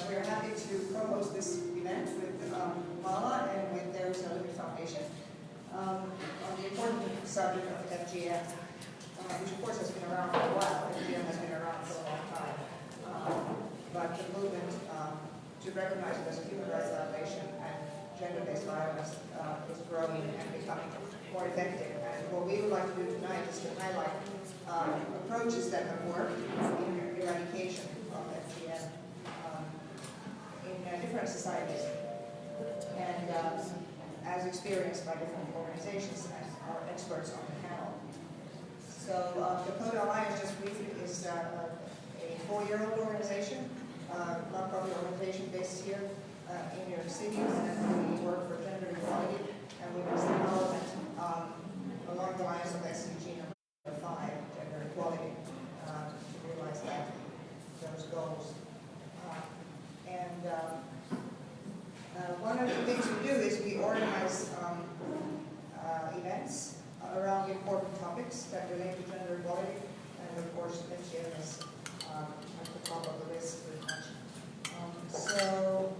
we're happy to co-host this event with Mala and with their Celebrity Foundation on the important subject of FGM, which of course has been around for a while. FGM has been around for a long time, but the movement to recognize it as a human rights violation and gender-based violence is growing and becoming more effective. And what we would like to do tonight is to highlight approaches that have worked in eradication of FGM in different societies and as experienced by different organizations and our experts on the panel. So the Code Alliance, just briefly, is a 4-year-old organization, non-profit organization based here in New York City, and we work for gender equality and women's development along the lines of SDG number 5, gender equality, to realize those goals. One of the things we do is we organize events around important topics that relate to gender equality, and of course FGM is at the top of the list pretty much. So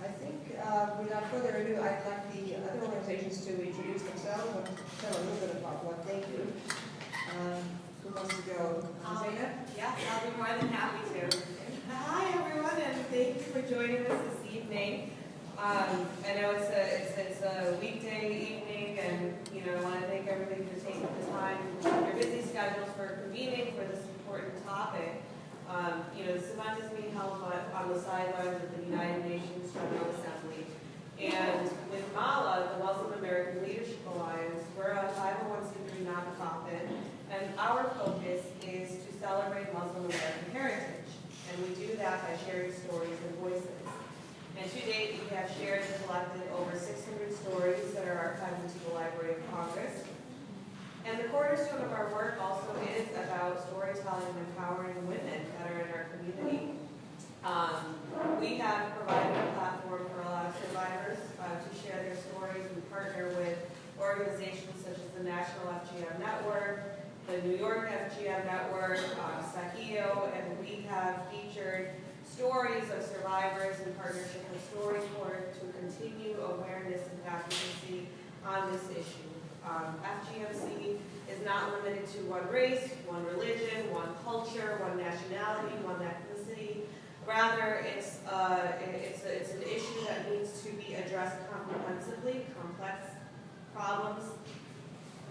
I think without further ado, I'd like the other organizations to introduce themselves and tell a little bit about what they do. Who wants to go? Zainab? Yes, I'll be more than happy to. Hi everyone, and thank you for joining us this evening. I know it's a weekday evening, and I want to thank everybody for taking the time from your busy schedules for convening for this important topic. This event is being held on the sidelines of the United Nations General Assembly. And with MALA, the Muslim American Leadership Alliance, we're a 501c3 nonprofit, and our focus is to celebrate Muslim American heritage. And we do that by sharing stories and voices. And to date, we have shared and collected over 600 stories that are archived into the Library of Congress. And the cornerstone of our work also is about storytelling and empowering women that are in our community. We have provided a platform for a lot of survivors to share their stories. We partner with organizations such as the National FGM Network, the New York FGM Network, Sahio, and we have featured stories of survivors in partnership with StoryCorps to continue awareness and advocacy on this issue. FGMC is not limited to one race, one religion, one culture, one nationality, one ethnicity. Rather, it's an issue that needs to be addressed comprehensively. Complex problems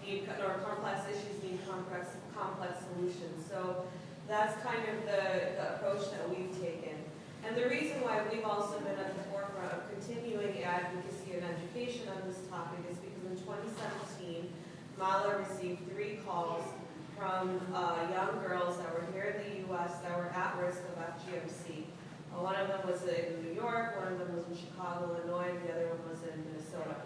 or complex issues need complex solutions. So that's kind of the approach that we've taken. And the reason why we've also been at the forefront of continuing advocacy and education on this topic is because in 2017, MALA received 3 calls from young girls that were here in the U.S. that were at risk of FGMC. One of them was in New York, one of them was in Chicago, Illinois, and the other one was in Minnesota.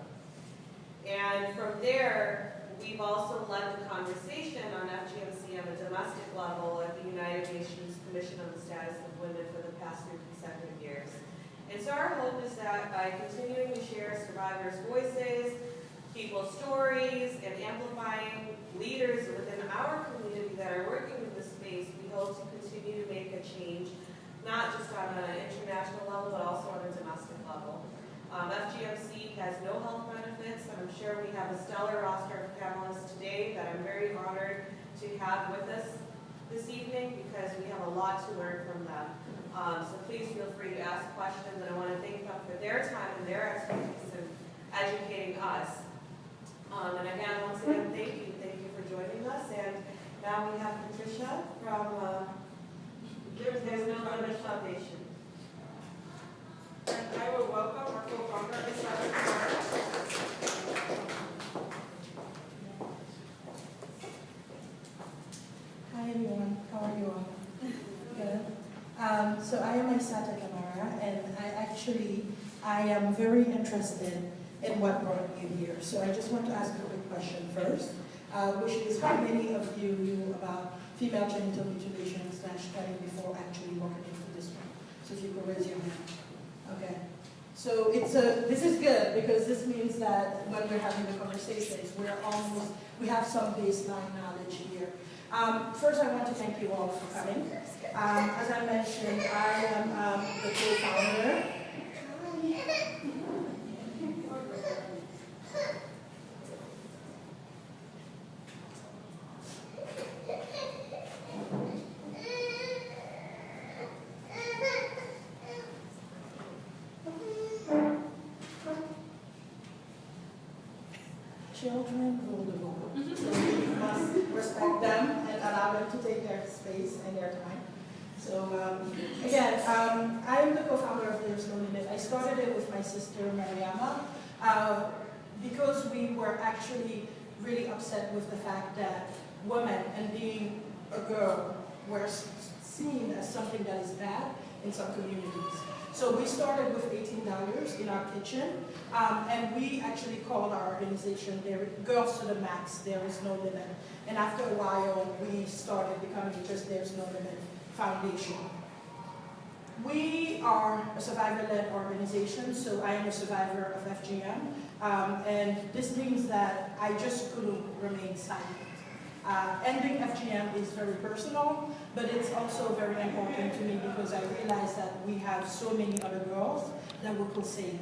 And from there, we've also led the conversation on FGMC on a domestic level at the United Nations Commission on the Status of Women for the past 3 consecutive years. And so our hope is that by continuing to share survivors' voices, people's stories, and amplifying leaders within our community that are working in this space, we hope to continue to make a change, not just on an international level, but also on a domestic level. FGMC has no health benefits, and I'm sure we have a stellar roster of panelists today that I'm very honored to have with us this evening because we have a lot to learn from them. So please feel free to ask questions, and I want to thank them for their time and their expertise in educating us. And again, once again, thank you for joining us. And now we have Patricia from There's No Limit Foundation. And I will welcome our co-founder, Eradicate. Hi everyone, how are you all? Good. So I am Isata Kamara, and I am very interested in what brought you here. So I just want to ask a quick question first, which is how many of you knew about female genital mutilation / study before actually walking into this one? So if you could raise your hand. Okay. So this is good because this means that when we're having the conversations, we have some baseline knowledge here. First, I want to thank you all for coming. As I mentioned, I am the co-founder. Children rule the world. So we must respect them and allow them to take their space and their time. So again, I am the co-founder of There's No Limit. I started it with my sister Mariama because we were actually really upset with the fact that women and being a girl were seen as something that is bad in some communities. So we started with $18 in our kitchen, and we actually called our organization Girls to the Max, There Is No Limit. And after a while, we started becoming just There's No Limit Foundation. We are a survivor-led organization, so I am a survivor of FGM, and this means that I just couldn't remain silent. Ending FGM is very personal, but it's also very important to me because I realize that we have so many other girls that we could save.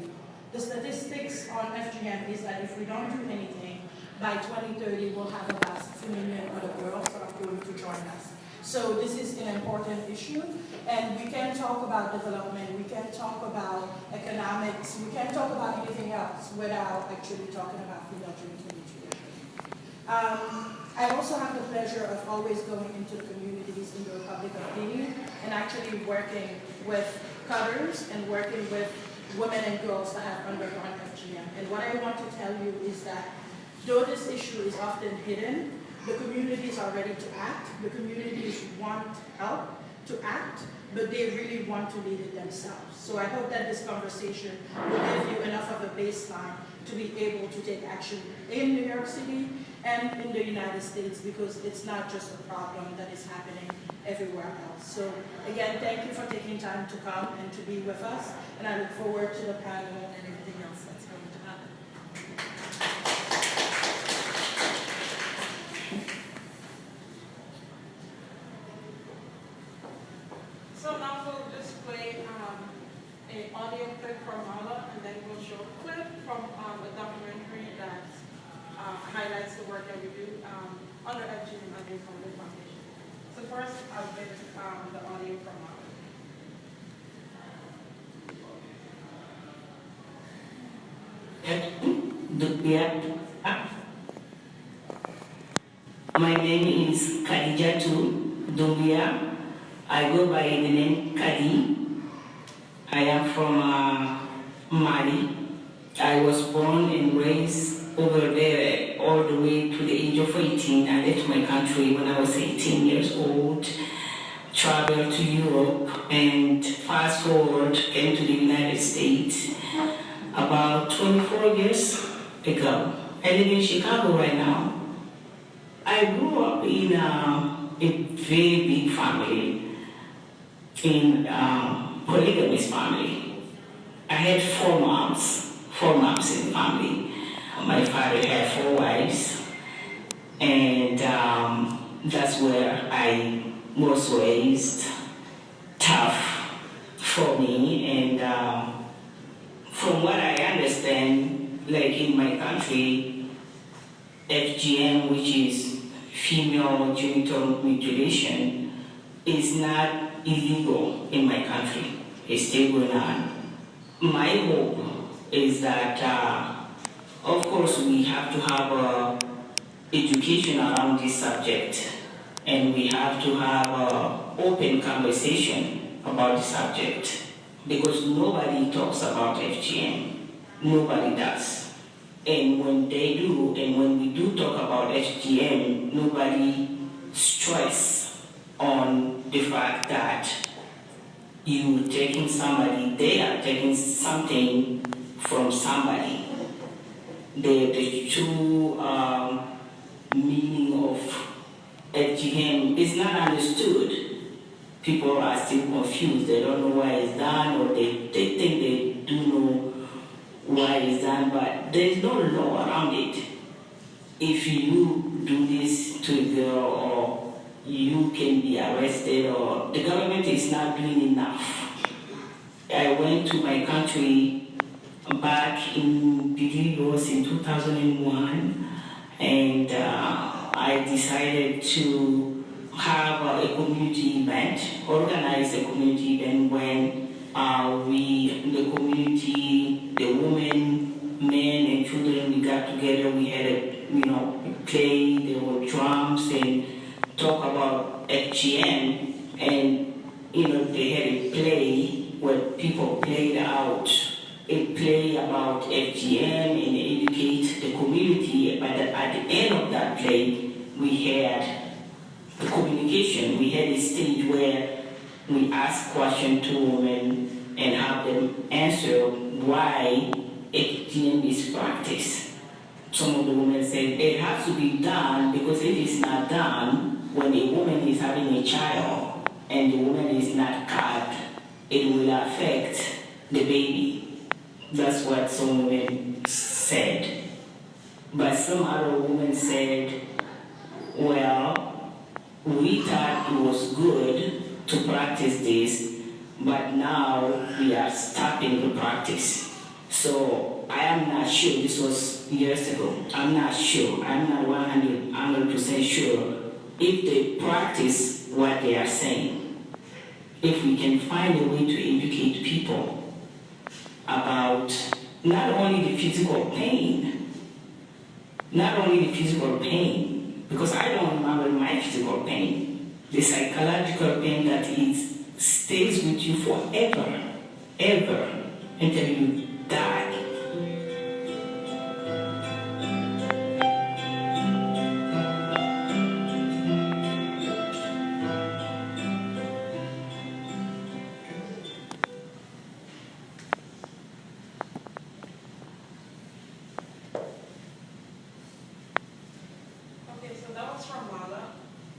The statistics on FGM is that if we don't do anything, by 2030 we'll have about 6 million other girls that are going to join us. So this is an important issue, and we can talk about development, we can talk about economics, we can talk about anything else without actually talking about female genital mutilation. I also have the pleasure of always going into communities in the Republic of Guinea and actually working with cutters and working with women and girls that have undergone FGM. And what I want to tell you is that though this issue is often hidden, the communities are ready to act, the communities want help to act, but they really want to lead it themselves. So I hope that this conversation will give you enough of a baseline to be able to take action in New York City and in the United States, because it's not just a problem that is happening everywhere else. So again, thank you for taking time to come and to be with us, and I look forward to the panel and everything else that's going to happen. So now we'll just play an audio clip from Marla, and then we'll show a clip from a documentary that highlights the work that we do under FGM and the Foundation. So first, I'll play the audio from Marla. My name is Khadijatu Doumbia. I go by the name Kadi. I am from Mali. I was born and raised over there all the way to the age of 18. I left my country when I was 18 years old, traveled to Europe, and fast forward, came to the United States about 24 years ago. I live in Chicago right now. I grew up in a very big family, in a polygamous family. I had four moms in the family. My father had 4 wives, and that's where I was raised. Tough for me, and from what I understand, like in my country, FGM, which is female genital mutilation, is not illegal in my country. It's still going on. My hope is that, of course, we have to have education around this subject, and we have to have an open conversation about the subject, because nobody talks about FGM. Nobody does. And when they do, and when we do talk about FGM, nobody stress on the fact that you taking somebody, they are taking something from somebody. The true meaning of FGM is not understood. People are still confused. They don't know why it's done, or they think do know why it's done, but there's no law around it. If you do this to a girl, or you can be arrested, or the government is not doing enough. I went to my country back in, believe it was in 2001, and I decided to have a community event, organize a community event when the community, the women, men and children, we got together, we had a, play, there were drums and talk about FGM, and, they had a play where people played out a play about FGM and educate the community, but at the end of that play, we had the communication. We had a stage where we asked questions to women and have them answer why FGM is practiced. Some of the women said it has to be done because if it's not done, when a woman is having a child and the woman is not cut, it will affect the baby. That's what some women said. But some other women said, well, we thought it was good to practice this, but now we are stopping the practice. So I am not sure, this was years ago, I'm not sure, I'm not 100% sure if they practice what they are saying. If we can find a way to educate people about not only the physical pain, because I don't remember my physical pain, the psychological pain that it stays with you forever, ever, until you die. Okay, so that was from Mala.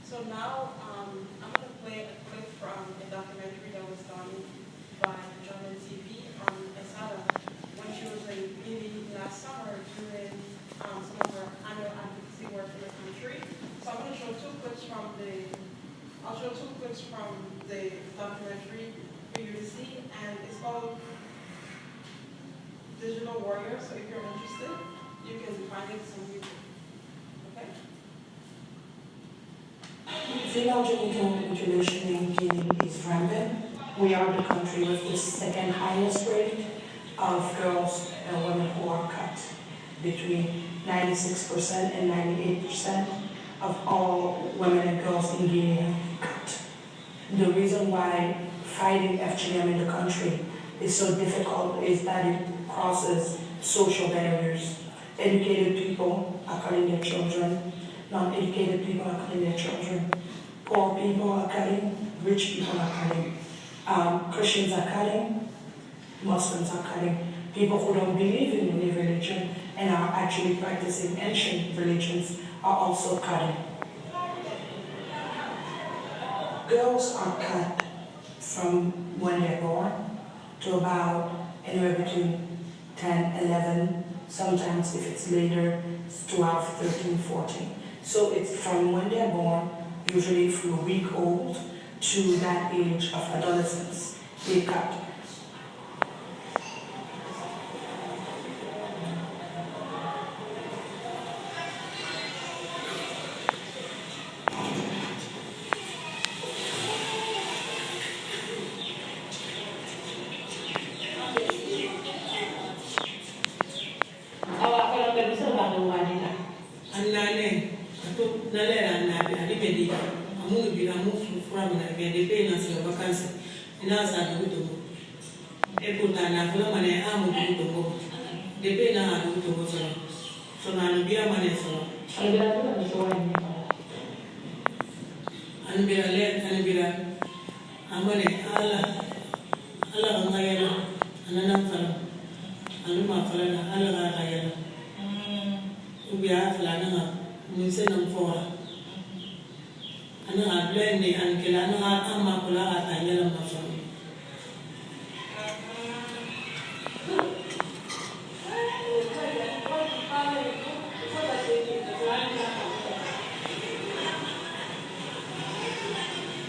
So now I'm going to play a clip from a documentary that was done by German TV on Esada when she was in Guinea last summer doing some of her annual advocacy work in the country. So I'm going to show two clips from the documentary for you to see, and it's called Digital Warrior. So if you're interested, you can find it on YouTube. Okay? Female genital mutilation in Guinea is rampant. We are the country with the second highest rate of girls and women who are cut. Between 96% and 98% of all women and girls in Guinea are cut. The reason why fighting FGM in the country is so difficult is that it crosses social barriers. Educated people are cutting their children. Non-educated people are cutting their children. Poor people are cutting. Rich people are cutting. Christians are cutting. Muslims are cutting. People who don't believe in any religion and are actually practicing ancient religions are also cutting. Girls are cut from when they're born to about anywhere between 10, 11, sometimes if it's later, it's 12, 13, 14. So it's from when they're born, usually from a week old, to that age of adolescence, they cut.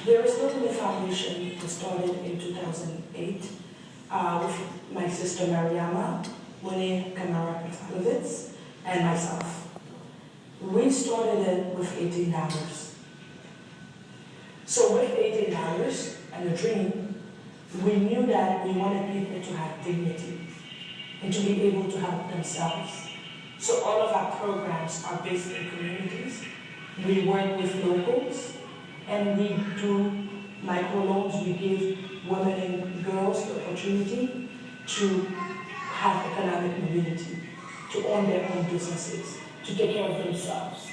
There is Little Foundation was started in 2008 with my sister Mariama, Mune Kamara Petrovitz, and myself. We started it with $18. So with $18 and a dream, we knew that we wanted people to have dignity and to be able to help themselves. So all of our programs are based in communities. We work with locals, and we do microloans. We give women and girls the opportunity to have economic mobility, to own their own businesses, to take care of themselves.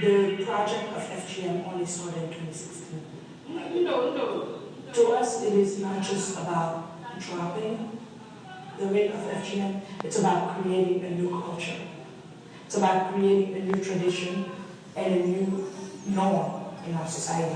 The project of FGM only started in 2016. No. To us, it is not just about dropping the rate of FGM, it's about creating a new culture. It's about creating a new tradition and a new norm in our society.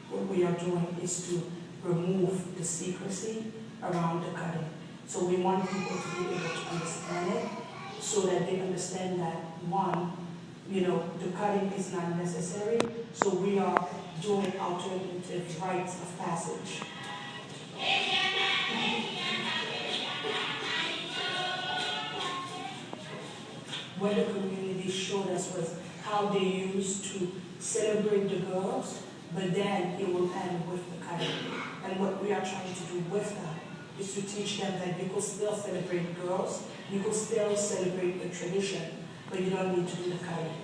What we are doing is to remove the secrecy around the cutting. So we want people to be able to understand it so that they understand that, one, the cutting is not necessary, so we are doing alternative rites of passage. What the community showed us was how they used to celebrate the girls, but then it will end with the cutting. And what we are trying to do with that is to teach them that you could still celebrate girls, you could still celebrate the tradition, but you don't need to do the cutting.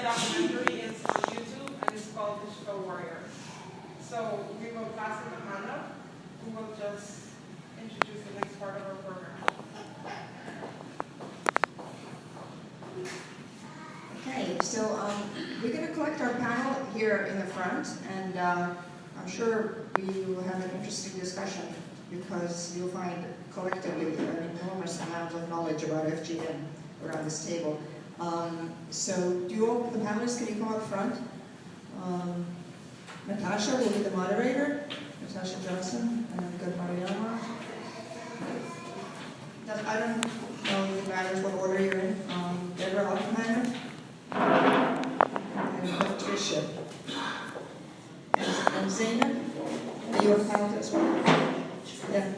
Documentary is on YouTube and it's called Digital Warrior. So we will pass it to Hannah, who will just introduce the next part of our program. Okay, so we're going to collect our panel here in the front, and I'm sure we will have an interesting discussion because you'll find collectively an enormous amount of knowledge about FGM around this table. So do you all, the panelists, can you come up front? Natasha will be the moderator, Natasha Johnson, and we've got Mariama. I don't know if it matters what order you're in. Deborah Oppenheimer, and Patricia. And Zainab, are you a panelist as well? Yeah.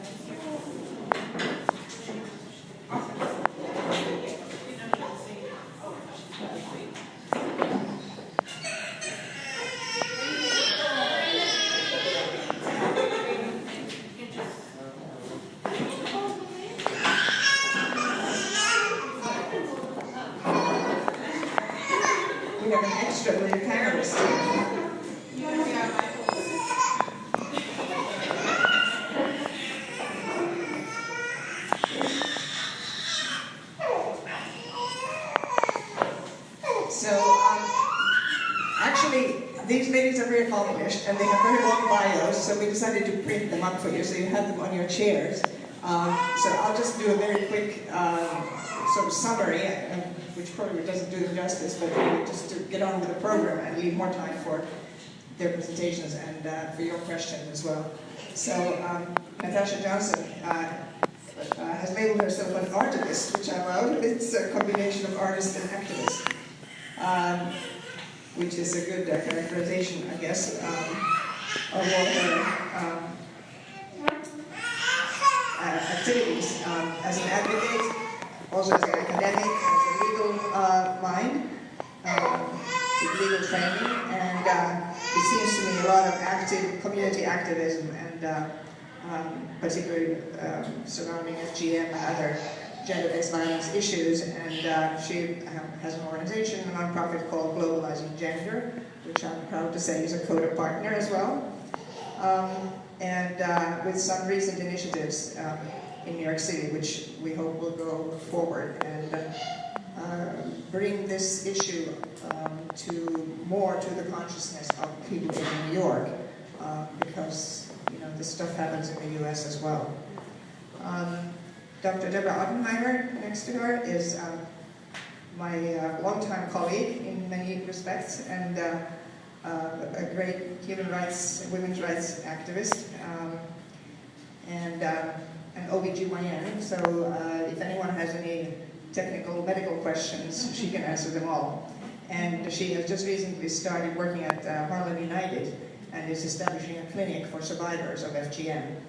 We have an extra with a panelist. So, actually, these ladies are very accomplished and they have very long bios, so we decided to print them up for you so you have them on your chairs. So I'll just do a very quick sort of summary, which probably doesn't do them justice, but just to get on with the program and leave more time for their presentations and for your questions as well. So Natasha Johnson has labeled herself an artivist, which I'm out. It's a combination of artist and activist, which is a good characterization, I guess, all her activities as an advocate, also as an academic, as a legal mind, with legal training, and it seems to me a lot of active community activism, and particularly surrounding FGM and other gender-based violence issues. And she has an organization, a nonprofit called Globalizing Gender, which I'm proud to say is a CODA partner as well. And with some recent initiatives in New York City, which we hope will go forward and bring this issue more to the consciousness of people in New York, because this stuff happens in the U.S. as well. Dr. Deborah Ottenheimer, next to her, is my longtime colleague in many respects, and a great human rights, women's rights activist, and an OBGYN, so if anyone has any technical medical questions, she can answer them all. And she has just recently started working at Harlem United and is establishing a clinic for survivors of FGM,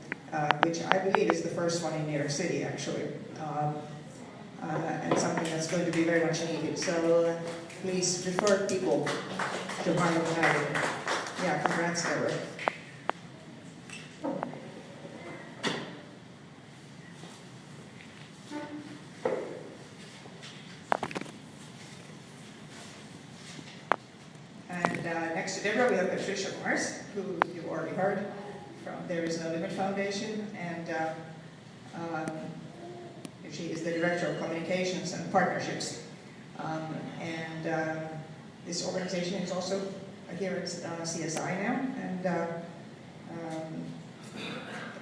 which I believe is the first one in New York City, actually, and something that's going to be very much needed. So please refer people to Harlem United. Yeah, congrats, Deborah. And next to Deborah, we have Patricia Mars, who you've already heard from There Is No Limit Foundation, and she is the Director of Communications and Partnerships. This organization is also here at CSI now,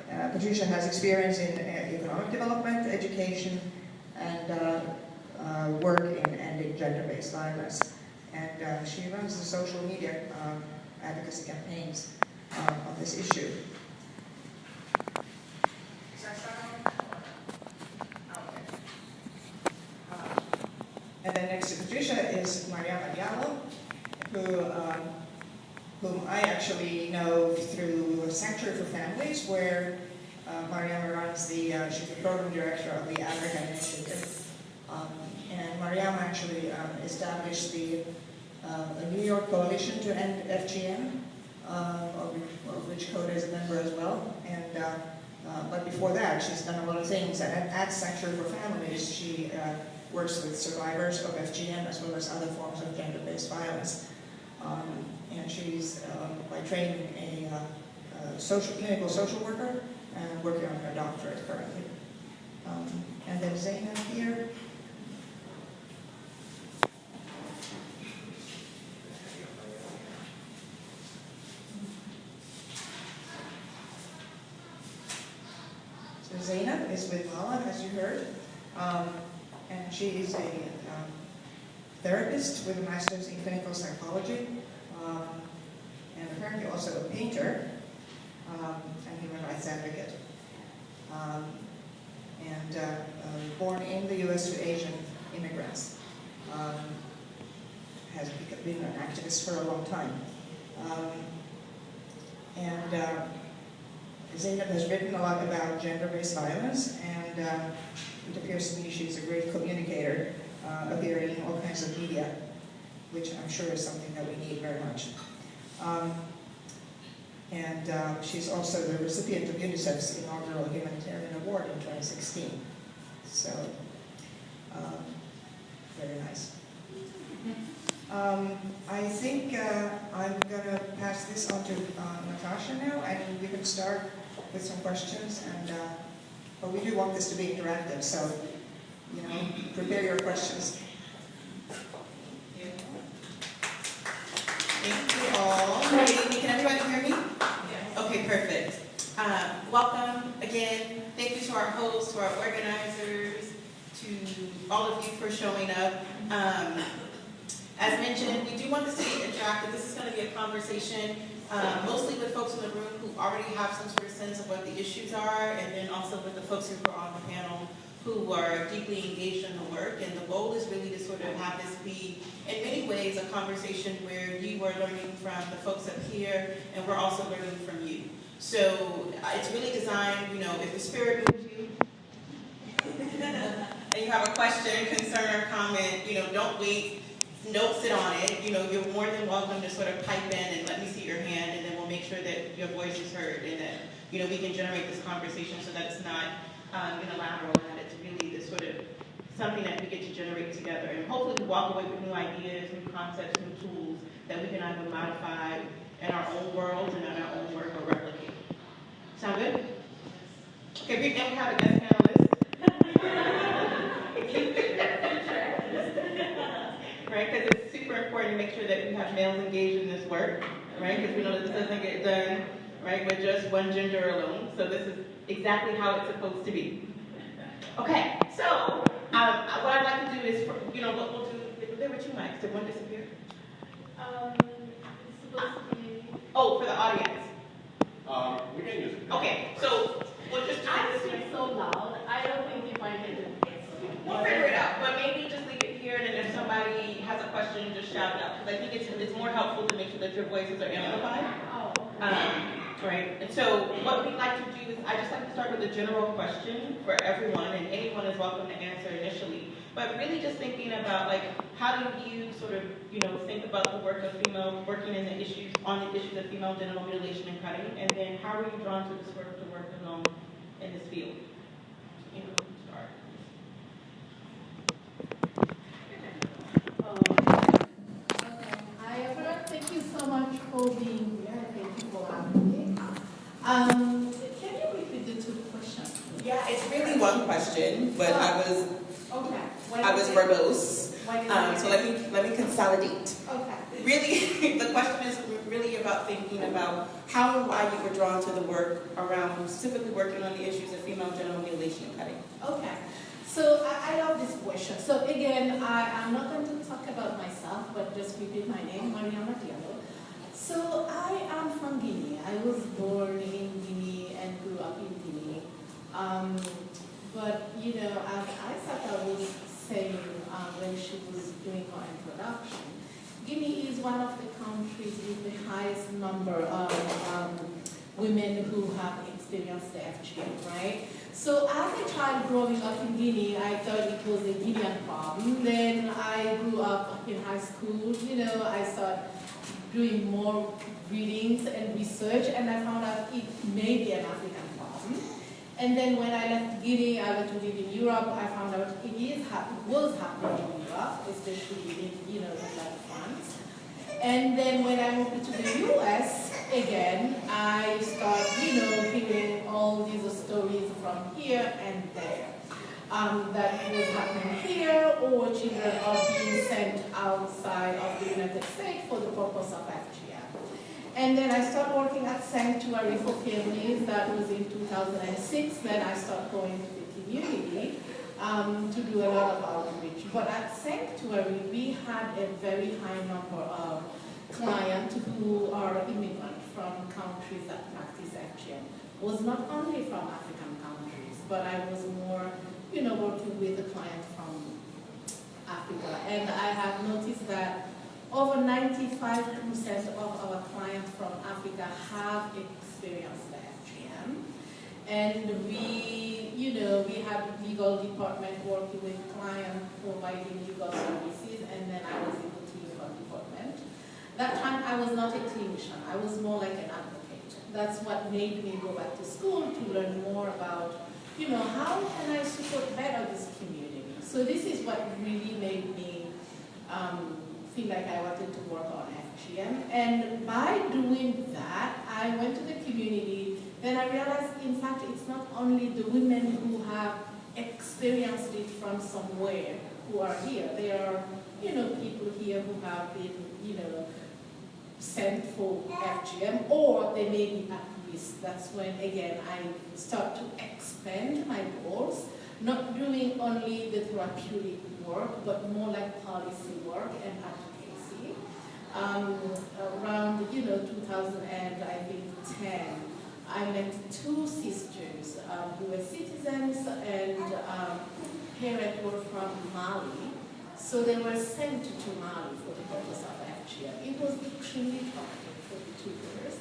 and Patricia has experience in economic development, education, and work in ending gender-based violence. And she runs the social media advocacy campaigns on this issue. And then next to Patricia is Mariama Diallo, whom I actually know through Sanctuary for Families, where Mariama runs she's the program director of the African Initiative. And Mariama actually established a New York coalition to end FGM, of which CODA is a member as well. And but before that, she's done a lot of things. And at Sanctuary for Families, she works with survivors of FGM as well as other forms of gender-based violence. And she's, by training, a clinical social worker and working on her doctorate currently. And then Zainab here. So Zainab is with Mala, as you heard. And she is a therapist with a master's in clinical psychology, and apparently also a painter and human rights advocate. Born in the U.S. to Asian immigrants, has been an activist for a long time. Zainab has written a lot about gender-based violence, and it appears to me she's a great communicator, appearing in all kinds of media, which I'm sure is something that we need very much. She's also the recipient of UNICEF's inaugural Humanitarian Award in 2016. So, very nice. I think I'm going to pass this on to Natasha now, and we can start with some questions. But we do want this to be interactive, so prepare your questions. Thank you all. Good evening. Can everybody hear me? Yes. Okay, perfect. Welcome again. Thank you to our hosts, to our organizers, to all of you for showing up. As mentioned, we do want this to be interactive. This is going to be a conversation mostly with folks in the room who already have some sort of sense of what the issues are, and then also with the folks who are on the panel who are deeply engaged in the work. And the goal is really to sort of have this be, in many ways, a conversation where you are learning from the folks up here, and we're also learning from So it's really designed, if the spirit moves you, and you have a question, concern, or comment, don't wait, don't sit on it. You're more than welcome to sort of pipe in and let me see your hand, and then we'll make sure that your voice is heard, and that, we can generate this conversation so that it's not unilateral, and that it's really this sort of something that we get to generate together. And hopefully we walk away with new ideas, new concepts, new tools that we can either modify in our own worlds and in our own work or replicate. Sound good? Okay, we have a guest panelist. Right, because it's super important to make sure that we have males engaged in this work, right? Because we know that this doesn't get done, right, with just one gender alone. So this is exactly how it's supposed to be. Okay, so what I'd like to do is, what we'll do. There were two mics. Did one disappear? It's supposed to be. Oh, for the audience. We can use it. Okay, so we'll just do I this. speak so loud, I don't think you might get it. We'll figure it out, but maybe just leave it here, and then if somebody has a question, just shout it out. Because I think it's more helpful to make sure that your voices are amplified. Oh, okay. Right, and so what we'd like to do is, I just like to start with a general question for everyone, and anyone is welcome to answer initially. But really just thinking about, how do you sort of, think about the work of working in on the issues of female genital mutilation and cutting, and then how are you drawn to this work to work along in this field? Start. Hi everyone, thank you so much for being here. Thank you for having me. Can you repeat the two questions? Yeah, it's really one question, but I was Okay. verbose. So let me consolidate. Okay. Really, the question is really about thinking about how and why you were drawn to the work around specifically working on the issues of female genital mutilation and cutting. Okay. So I love this question. So again, I'm not going to talk about myself, but just repeat my name, Mariana Diallo. So I am from Guinea. I was born in Guinea and grew up in Guinea. But as I thought I was saying when she was doing her introduction, Guinea is one of the countries with the highest number of women who have experienced the FGM, right? So as a child growing up in Guinea, I thought it was a Guinean problem. Then I grew up in high school, I started doing more readings and research, and I found out it may be an African problem. And then when I left Guinea, I went to live in Europe. I found out it was happening in Europe, especially in France. And then when I moved to the US, again, I started, hearing all these stories from here and there. That was happening here, or children are being sent outside of the United States for the purpose of FGM. And then I started working at Sanctuary for Families. That was in 2006. Then I started going to the community to do a lot of outreach. But at Sanctuary, we had a very high number of clients who are immigrants from countries that practice FGM. Was not only from African countries, but I was more, working with the clients from Africa. And I have noticed that over 95% of our clients from Africa have experienced the FGM. And we had legal department working with clients providing legal services, and then I was in the clinical department. That time I was not a clinician, I was more like an advocate. That's what made me go back to school to learn more about, how can I support better this community? So this is what really made me feel like I wanted to work on FGM. And by doing that, I went to the community. Then I realized, in fact, it's not only the women who have experienced it from somewhere who are here. There are, people here who have been, sent for FGM, or they may be at risk. That's when, again, I start to expand my goals, not doing only the therapeutic work, but more like policy work and advocacy. Around 2010, I met two sisters who were citizens and parents were from Mali. So they were sent to Mali for the purpose of FGM. It was extremely tough for the 2 years.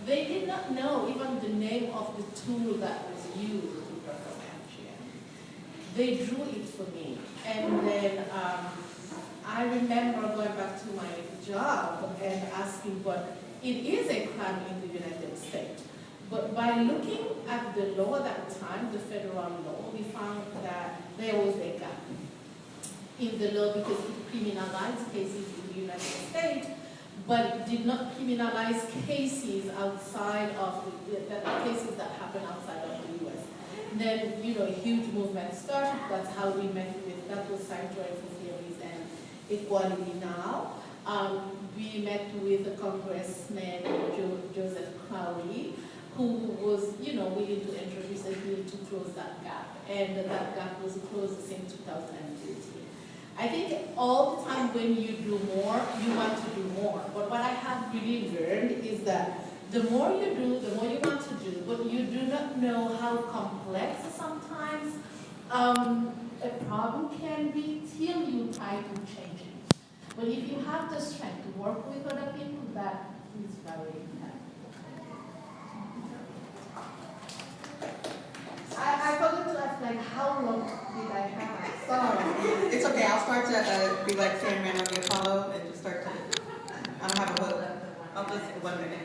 They did not know even the name of the tool that was used to perform FGM. They drew it for me. And then I remember going back to my job and asking, but it is a crime in the United States. But by looking at the law at that time, the federal law, we found that there was a gap in the law because it criminalized cases in the United States, but it did not criminalize cases outside of the cases that happen outside of the U.S. Then, a huge movement started. That's how we met with, that was Sanctuary for Theories and Equality Now. We met with Congressman Joseph Crowley, who was, willing to introduce a bill to close that gap. And that gap was closed in 2015. I think all the time when you do more, you want to do more. But what I have really learned is that the more you do, the more you want to do, but you do not know how complex sometimes a problem can be till you try to change it. But if you have the strength to work with other people, that is very important. I forgot to ask, how long did I have? Sorry. It's okay, I'll start to be like Sandman on the Apollo and just start to, I don't have a hook. I'll just, 1 minute.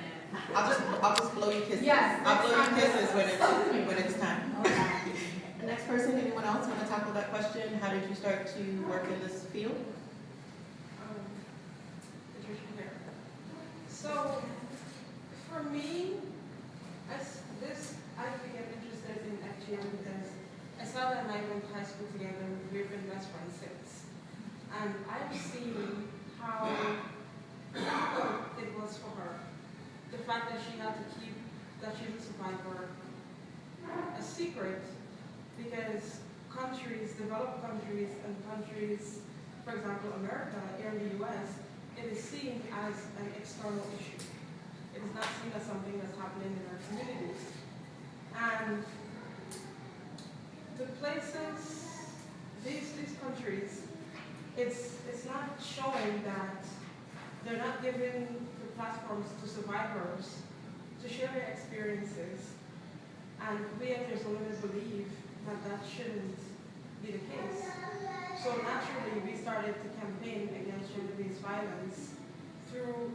I'll just blow you kisses. Yes, I'll blow you next kisses time. when it's time. Okay. The next person, anyone else want to tackle that question? How did you start to work in this field? Patricia here. So, for me, I became interested in FGM because I saw that I went to high school together. We've been best friends since. And I've seen how difficult it was for her. The fact that she had to keep that she was a survivor a secret because countries, developed countries, and countries, for example, America, here in the US, it is seen as an external issue. It is not seen as something that's happening in our communities. And the places, these countries, it's not showing that they're not giving the platforms to survivors to share their experiences. And we as Jesuits believe that that shouldn't be the case. So naturally, we started to campaign against gender-based violence through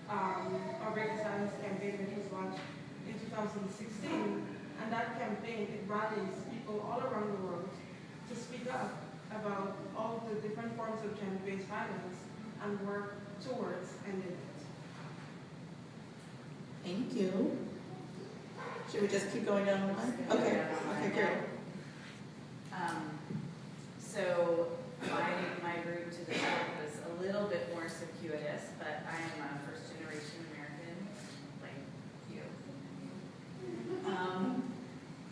our Break the Silence campaign, which was launched in 2016. And that campaign, it rallies people all around the world to speak up about all the different forms of gender-based violence and work towards ending it. Thank you. Should we just keep going down the line? Okay, great. So my route to the field was a little bit more circuitous, but I am a first-generation American, like you.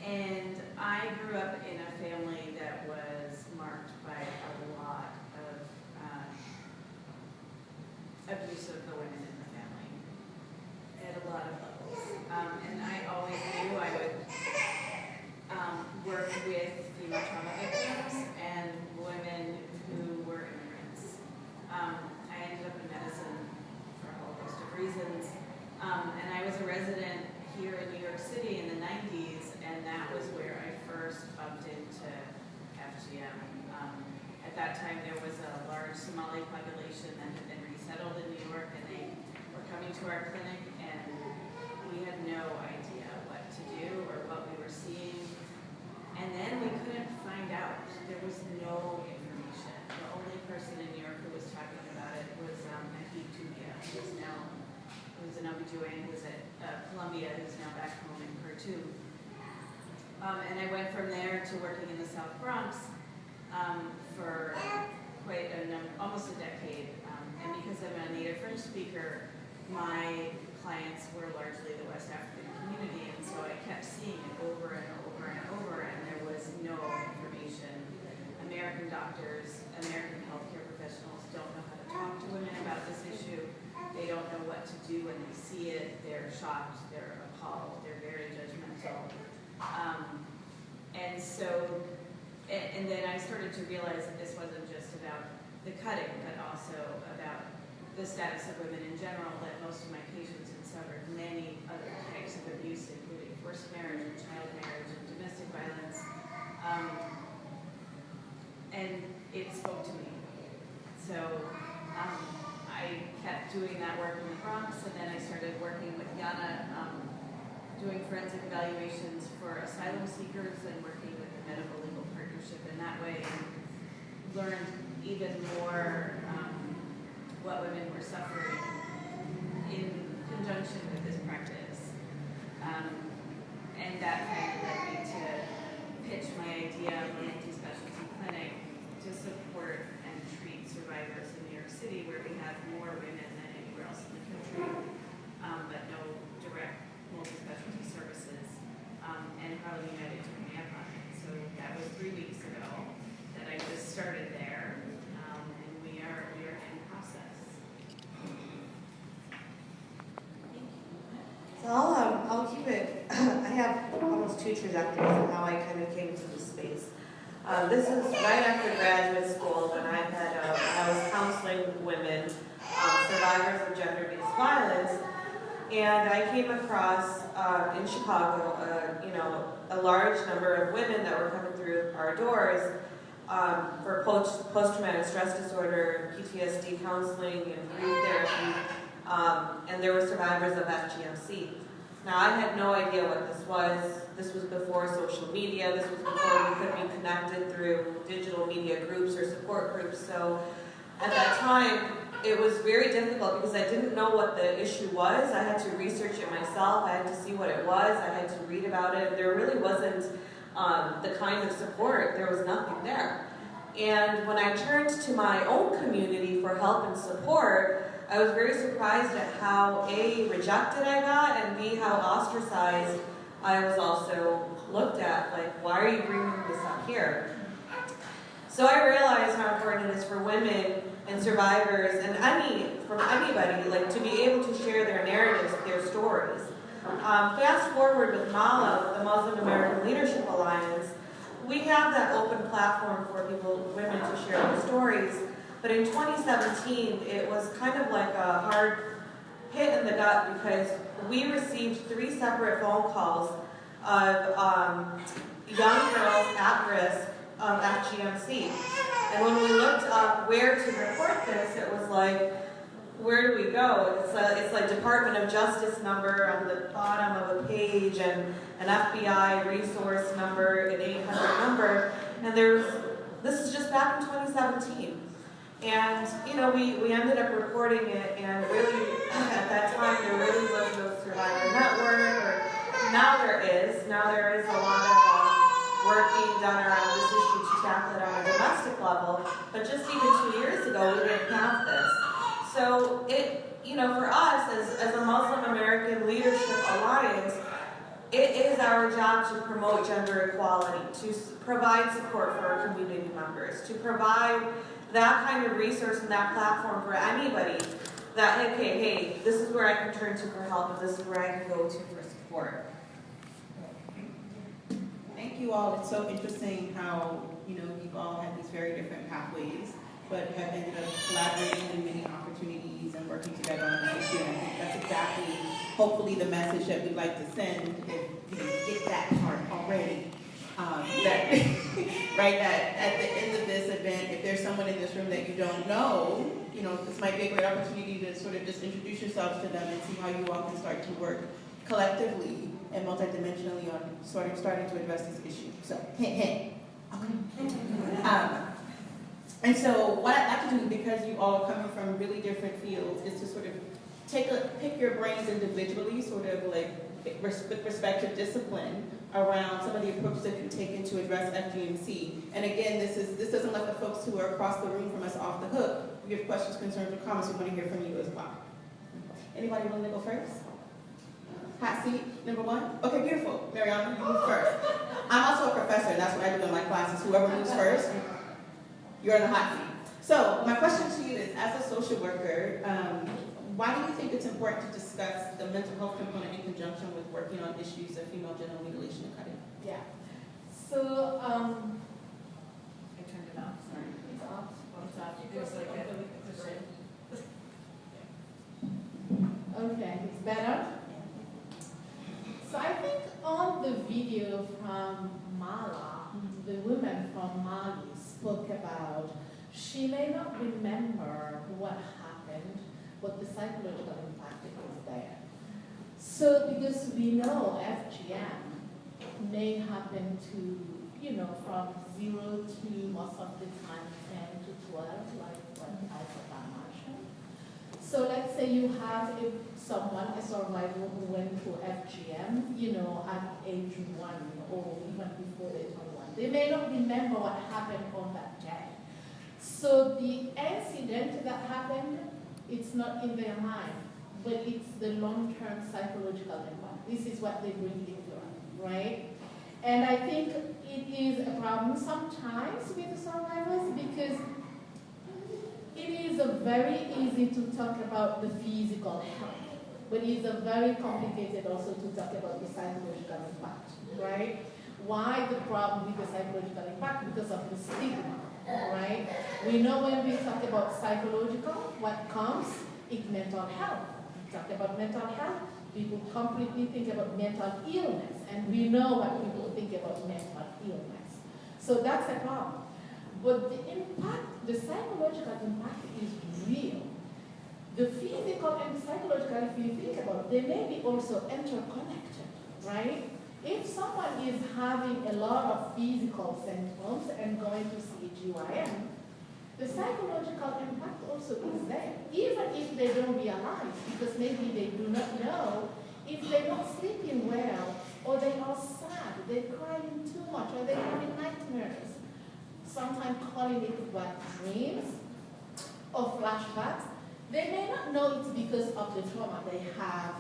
And I grew up in a family that was marked by a lot of abuse of the women in the family at a lot of levels. And I always knew I would work with female trauma victims and women who were immigrants. I ended up in medicine for a whole host of reasons. And I was a resident here in New York City in the 90s, and that was where I first bumped into FGM. At that time, there was a large Somali population that had been resettled in New York, and they were coming to our clinic, and we had no idea what to do or what we were seeing. And then we couldn't find out. There was no information. The only person in New York who was talking about it was Ahid Tubia, who's an OB-GYN who's at Columbia, who's now back home in Khartoum. And I went from there to working in the South Bronx for quite almost a decade. And because I'm a native French speaker, my clients were largely the West African community, and so I kept seeing it over and over and over, and there was no information. American doctors, American healthcare professionals don't know how to talk to women about this issue. They don't know what to do when they see it. They're shocked, they're appalled, they're very judgmental. And then I started to realize that this wasn't just about the cutting, but also about the the status of women in general, that most of my patients had suffered many other types of abuse, including forced marriage and child marriage and domestic violence. And it spoke to me. So I kept doing that work in the Bronx, and then I started working with Yana, doing forensic evaluations for asylum seekers and working with the Medical Legal Partnership in that way, and learned even more what women were suffering in conjunction with this practice. And that kind of led me to pitch my idea of a multi-specialty clinic to support and treat survivors in New York City, where we have more women than anywhere else in the country, but no direct multi-specialty services. And Harlem United took me up on it. So that was 3 weeks ago that I just started there, and we are in process. So I'll keep it. I have almost two trajectories of how I kind of came to this space. This is right after graduate school when I was counseling women, survivors of gender-based violence, and I came across in Chicago, a large number of women that were coming through our doors for post-traumatic stress disorder, PTSD counseling, and grief therapy, and there were survivors of FGMC. Now, I had no idea what this was. This was before social media. This was before we could be connected through digital media groups or support groups. So at that time, it was very difficult because I didn't know what the issue was. I had to research it myself. I had to see what it was. I had to read about it. There really wasn't the kind of support. There was nothing there. And when I turned to my own community for help and support, I was very surprised at how A, rejected I got, and B, how ostracized I was also looked at. Like, why are you bringing this up here? So I realized how important it is for women and survivors and anybody, like, to be able to share their narratives, their stories. Fast forward with MALA, the Muslim American Leadership Alliance, we have that open platform for women to share their stories. But in 2017, it was kind of like a hard hit in the gut because we received 3 separate phone calls of young girls at risk of FGMC. And when we looked up where to report this, it was like, where do we go? It's like Department of Justice number on the bottom of a page and an FBI resource number, an 800 number. And this is just back in 2017. And, we ended up reporting it, and really, at that time, there really was no survivor network, or now there is. Now there is a lot of work being done around this issue to tackle it on a domestic level, but just even 2 years ago, we didn't have this. So for us, as a Muslim American Leadership Alliance, it is our job to promote gender equality, to provide support for our community members, to provide that kind of resource and that platform for anybody that, hey, this is where I can turn to for help, and this is where I can go to for support. Thank you all. It's so interesting how, you've all had these very different pathways, but have ended up collaborating in many opportunities and working together on this issue. And I think that's exactly, hopefully, the message that we'd like to send if you get that part already. That at the end of this event, if there's someone in this room that you don't know, this might be a great opportunity to sort of just introduce yourselves to them and see how you all can start to work collectively and multidimensionally on starting to address this issue. So, hey. Okay. And so what I'd like to do, because you all are coming from really different fields, is to sort of pick your brains individually, sort of like with respect to discipline around some of the approaches that you take to address FGMC. And again, this doesn't let the folks who are across the room from us off the hook. If you have questions, concerns, or comments, we want to hear from you as well. Anybody willing to go first? Hot seat, number 1? Okay, beautiful. Mariana, you move first. I'm also a professor, and that's what I do in my classes. Whoever moves first, you're in the hot seat. So my question to you is, as a social worker, why do you think it's important to discuss the mental health component in conjunction with working on issues of female genital mutilation and cutting? Yeah. So, I turned it off, sorry. it's off. It's off. There's like a cushion. Better? So I think on the video from Mala, the woman from Mali spoke about, she may not remember what happened, but the psychological impact is there. So because we know FGM may happen to, from 0 to most of the time 10 to 12, like what I mentioned. So let's say you have a survivor who went through FGM, at age 1 or even before they turn 1. They may not remember what happened on that day. So the incident that happened, it's not in their mind, but it's the long-term psychological impact. This is what they bring into it, right? And I think it is a problem sometimes with the survivors because it is very easy to talk about the physical health, but it's very complicated also to talk about the psychological impact, right? Why the problem with the psychological impact? Because of the stigma, right? We know when we talk about psychological, what comes is mental health. We talk about mental health, people completely think about mental illness, and we know what people think about mental illness. So that's a problem. But the impact, the psychological impact is real. The physical and the psychological, if you think about it, they may be also interconnected, right? If someone is having a lot of physical symptoms and going to see a GYN, the psychological impact also is there, even if they don't realize, because maybe they do not know if they're not sleeping well, or they are sad, they're crying too much, or they're having nightmares. Sometimes calling it bad dreams or flashbacks. They may not know it's because of the trauma they have,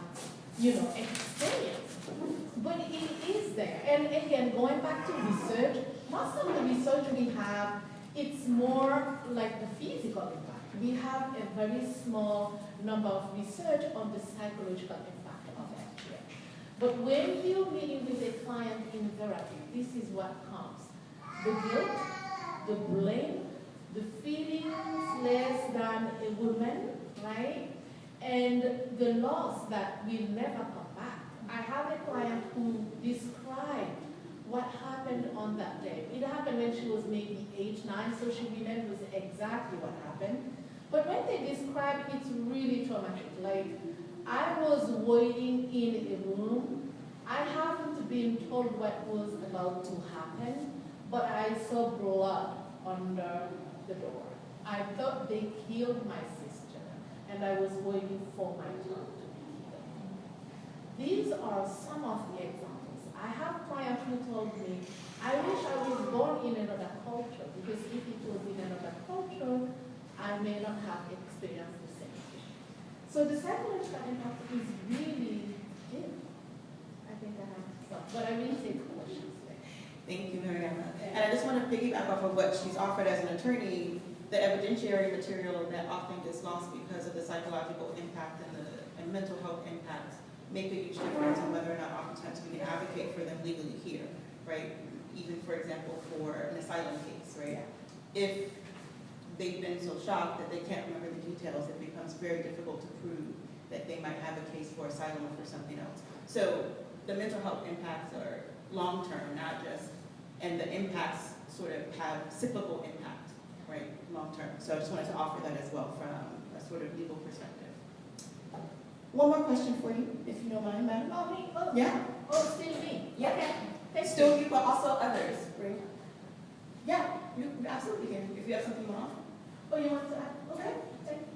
experienced. But it is there. And again, going back to research, most of the research we have, it's more like the physical impact. We have a very small number of research on the psychological impact of FGM. But when you're meeting with a client in therapy, this is what comes. The guilt, the blame, the feelings less than a woman, right? And the loss that will never come back. I have a client who described what happened on that day. It happened when she was maybe age 9, so she remembers exactly what happened. But when they describe it, it's really traumatic. Like, I was waiting in a room. I haven't been told what was about to happen, but I saw blood under the door. I thought they killed my sister, and I was waiting for my turn to be killed. These are some of the examples. I have clients who told me, I wish I was born in another culture, because if it was in another culture, I may not have experienced the same thing. So the psychological impact is really deep. I think I have to stop, but I will take questions there. Thank you, Mariana. And I just want to piggyback off of what she's offered as an attorney. The evidentiary material that often gets lost because of the psychological impact and mental health impacts make a huge difference in whether or not oftentimes we can advocate for them legally here, right? Even, for example, for an asylum case, right? If they've been so shocked that they can't remember the details, it becomes very difficult to prove that they might have a case for asylum or for something else. So the mental health impacts are long-term, not just, and the impacts sort of have cyclical impact, right, long-term. So I just wanted to offer that as well from a sort of legal perspective. One more question for you, if you don't mind, madam. Oh, me? Oh, Yeah? Oh, still me? Yeah. Okay. Thank you. Still you, but also others, right? Yeah, you absolutely can, if you have something you want to offer. Oh, you want to add? Okay. Thank you.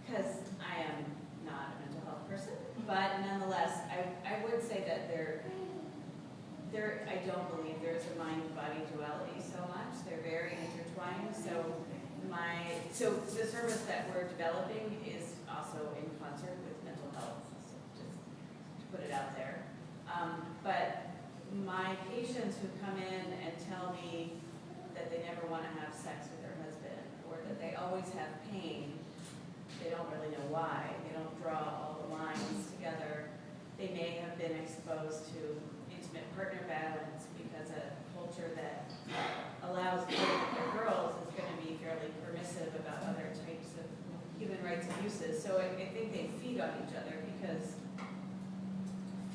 Because I am not a mental health person, but nonetheless, I would say that I don't believe there's a mind-body duality so much. They're very intertwined. So the service that we're developing is also in concert with mental health, so just to put it out there. But my patients who come in and tell me that they never want to have sex with their husband, or that they always have pain, they don't really know why. They don't draw all the lines together. They may have been exposed to intimate partner violence because a culture that allows girls is going to be fairly permissive about other types of human rights abuses. So I think they feed on each other because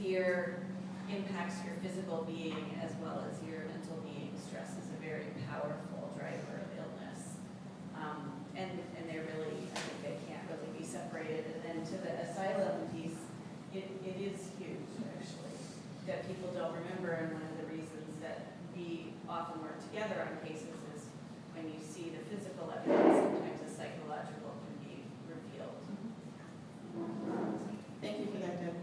fear impacts your physical being as well as your mental being. Stress is a very powerful driver of illness. And they're really, I think they can't really be separated. And then to the asylum piece, it is huge, actually, that people don't remember. And one of the reasons that we often work together on cases is when you see the physical evidence, sometimes the psychological can be revealed. Thank you for that, Deb.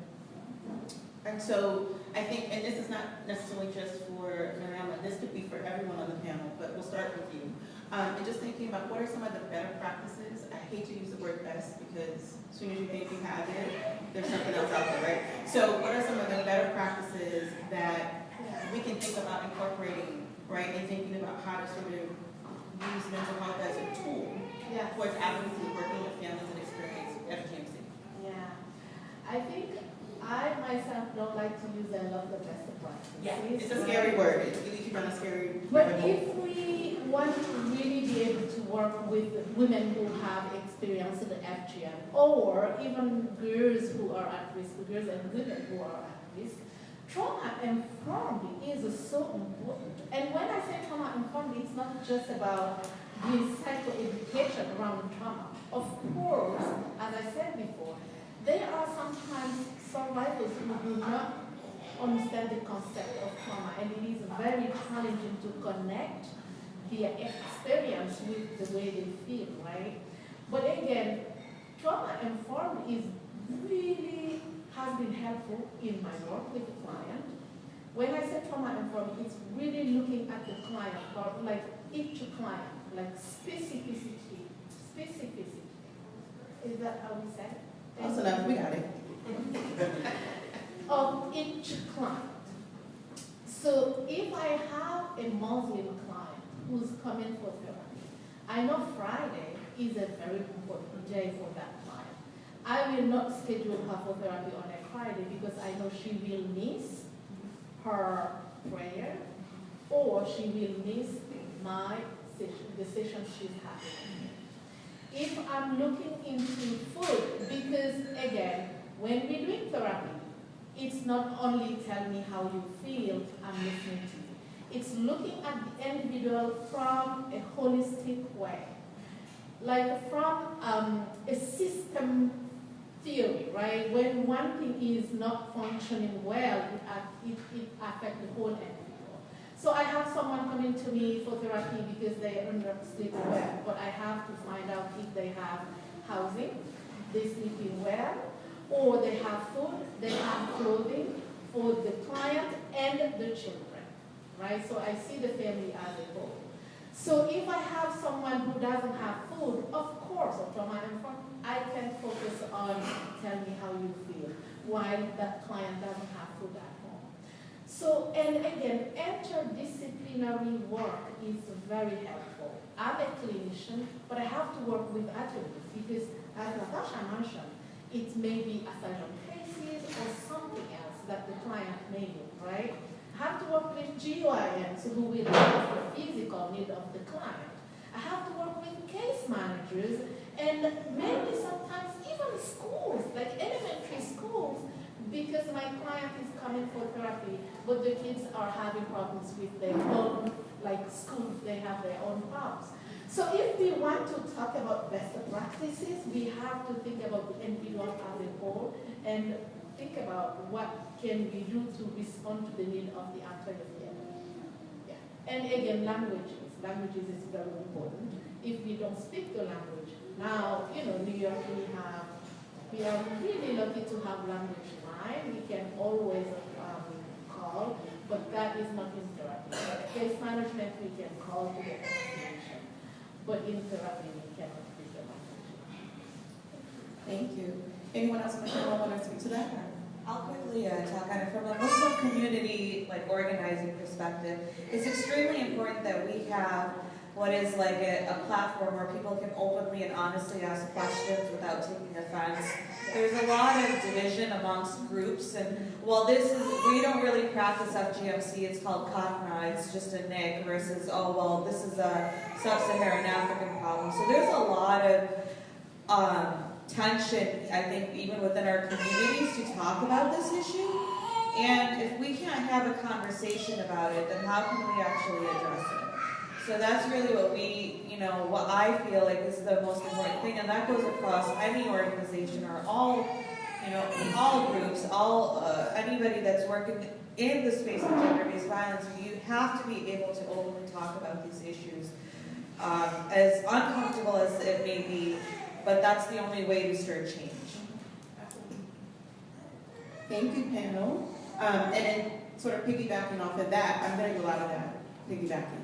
And so I think, and this is not necessarily just for Mariama, this could be for everyone on the panel, but we'll start with you. And just thinking about what are some of the better practices. I hate to use the word best because as soon as you think you have it, there's something else out there, right? So what are some of the better practices that we can think about incorporating, right? And thinking about how to sort of use mental health as a tool towards advocacy, working with families and experience FGMC. Yeah, I think I myself don't like to use a lot of best practices. Yeah, it's a scary word. You keep on a scary. But if we want to really be able to work with women who have experienced the FGM, or even girls who are at risk, girls and women who are at risk, trauma-informed is so important. And when I say trauma-informed, it's not just about the psychoeducation around trauma. Of course, as I said before, there are sometimes survivors who do not understand the concept of trauma, and it is very challenging to connect their experience with the way they feel, right? But again, trauma-informed is really has been helpful in my work with the client. When I say trauma-informed, it's really looking at the client, or like each client, like specificity. Is that how we say it? Close enough, we got it. Of each client. So if I have a Muslim client who's coming for therapy, I know Friday is a very important day for that client. I will not schedule her for therapy on a Friday because I know she will miss her prayer or she will miss my session, the session she's having. If I'm looking into food, because again, when we're doing therapy, it's not only tell me how you feel, I'm listening to you. It's looking at the individual from a holistic way. Like from a system theory, right? When one thing is not functioning well, it affects the whole individual. So I have someone coming to me for therapy because they are not sleeping well, but I have to find out if they have housing, they sleeping well, or they have food, they have clothing for the client and the children, right? So I see the family as a whole. So if I have someone who doesn't have food, of course, or trauma-informed, I can focus on tell me how you feel, while that client doesn't have food at home. So, and again, interdisciplinary work is very helpful. I'm a clinician, but I have to work with attorneys because, as Natasha mentioned, it may be asylum cases or something else that the client may need, right? I have to work with GYNs who will address the physical need of the client. I have to work with case managers and maybe sometimes even schools, like elementary schools, because my client is coming for therapy, but the kids are having problems with their own, like schools, they have their own problems. So if we want to talk about best practices, we have to think about the individual as a whole and think about what can we do to respond to the need of the entire family. Yeah. And again, languages is very important. If we don't speak the language, now, New York, we are really lucky to have language line. We can always call, but that is not in therapy. Case management, we can call to get information, but in therapy, we cannot speak the language. Thank you. Anyone else on the panel want to speak to that? I'll quickly talk on it from a Muslim community organizing perspective. It's extremely important that we have what is like a platform where people can openly and honestly ask questions without taking offense. There's a lot of division amongst groups, and while we don't really practice FGMC, it's called Kakna, it's just a nick, versus, oh, well, this is a sub-Saharan African problem. So there's a lot of tension, I think, even within our communities to talk about this issue. And if we can't have a conversation about it, then how can we actually address it? So that's really what what I feel like is the most important thing, and that goes across any organization or all groups, anybody that's working in the space of gender-based violence. You have to be able to openly talk about these issues, as uncomfortable as it may be, but that's the only way to stir change. Thank you, panel. And then sort of piggybacking off of that, I'm going to do a lot of that, piggybacking.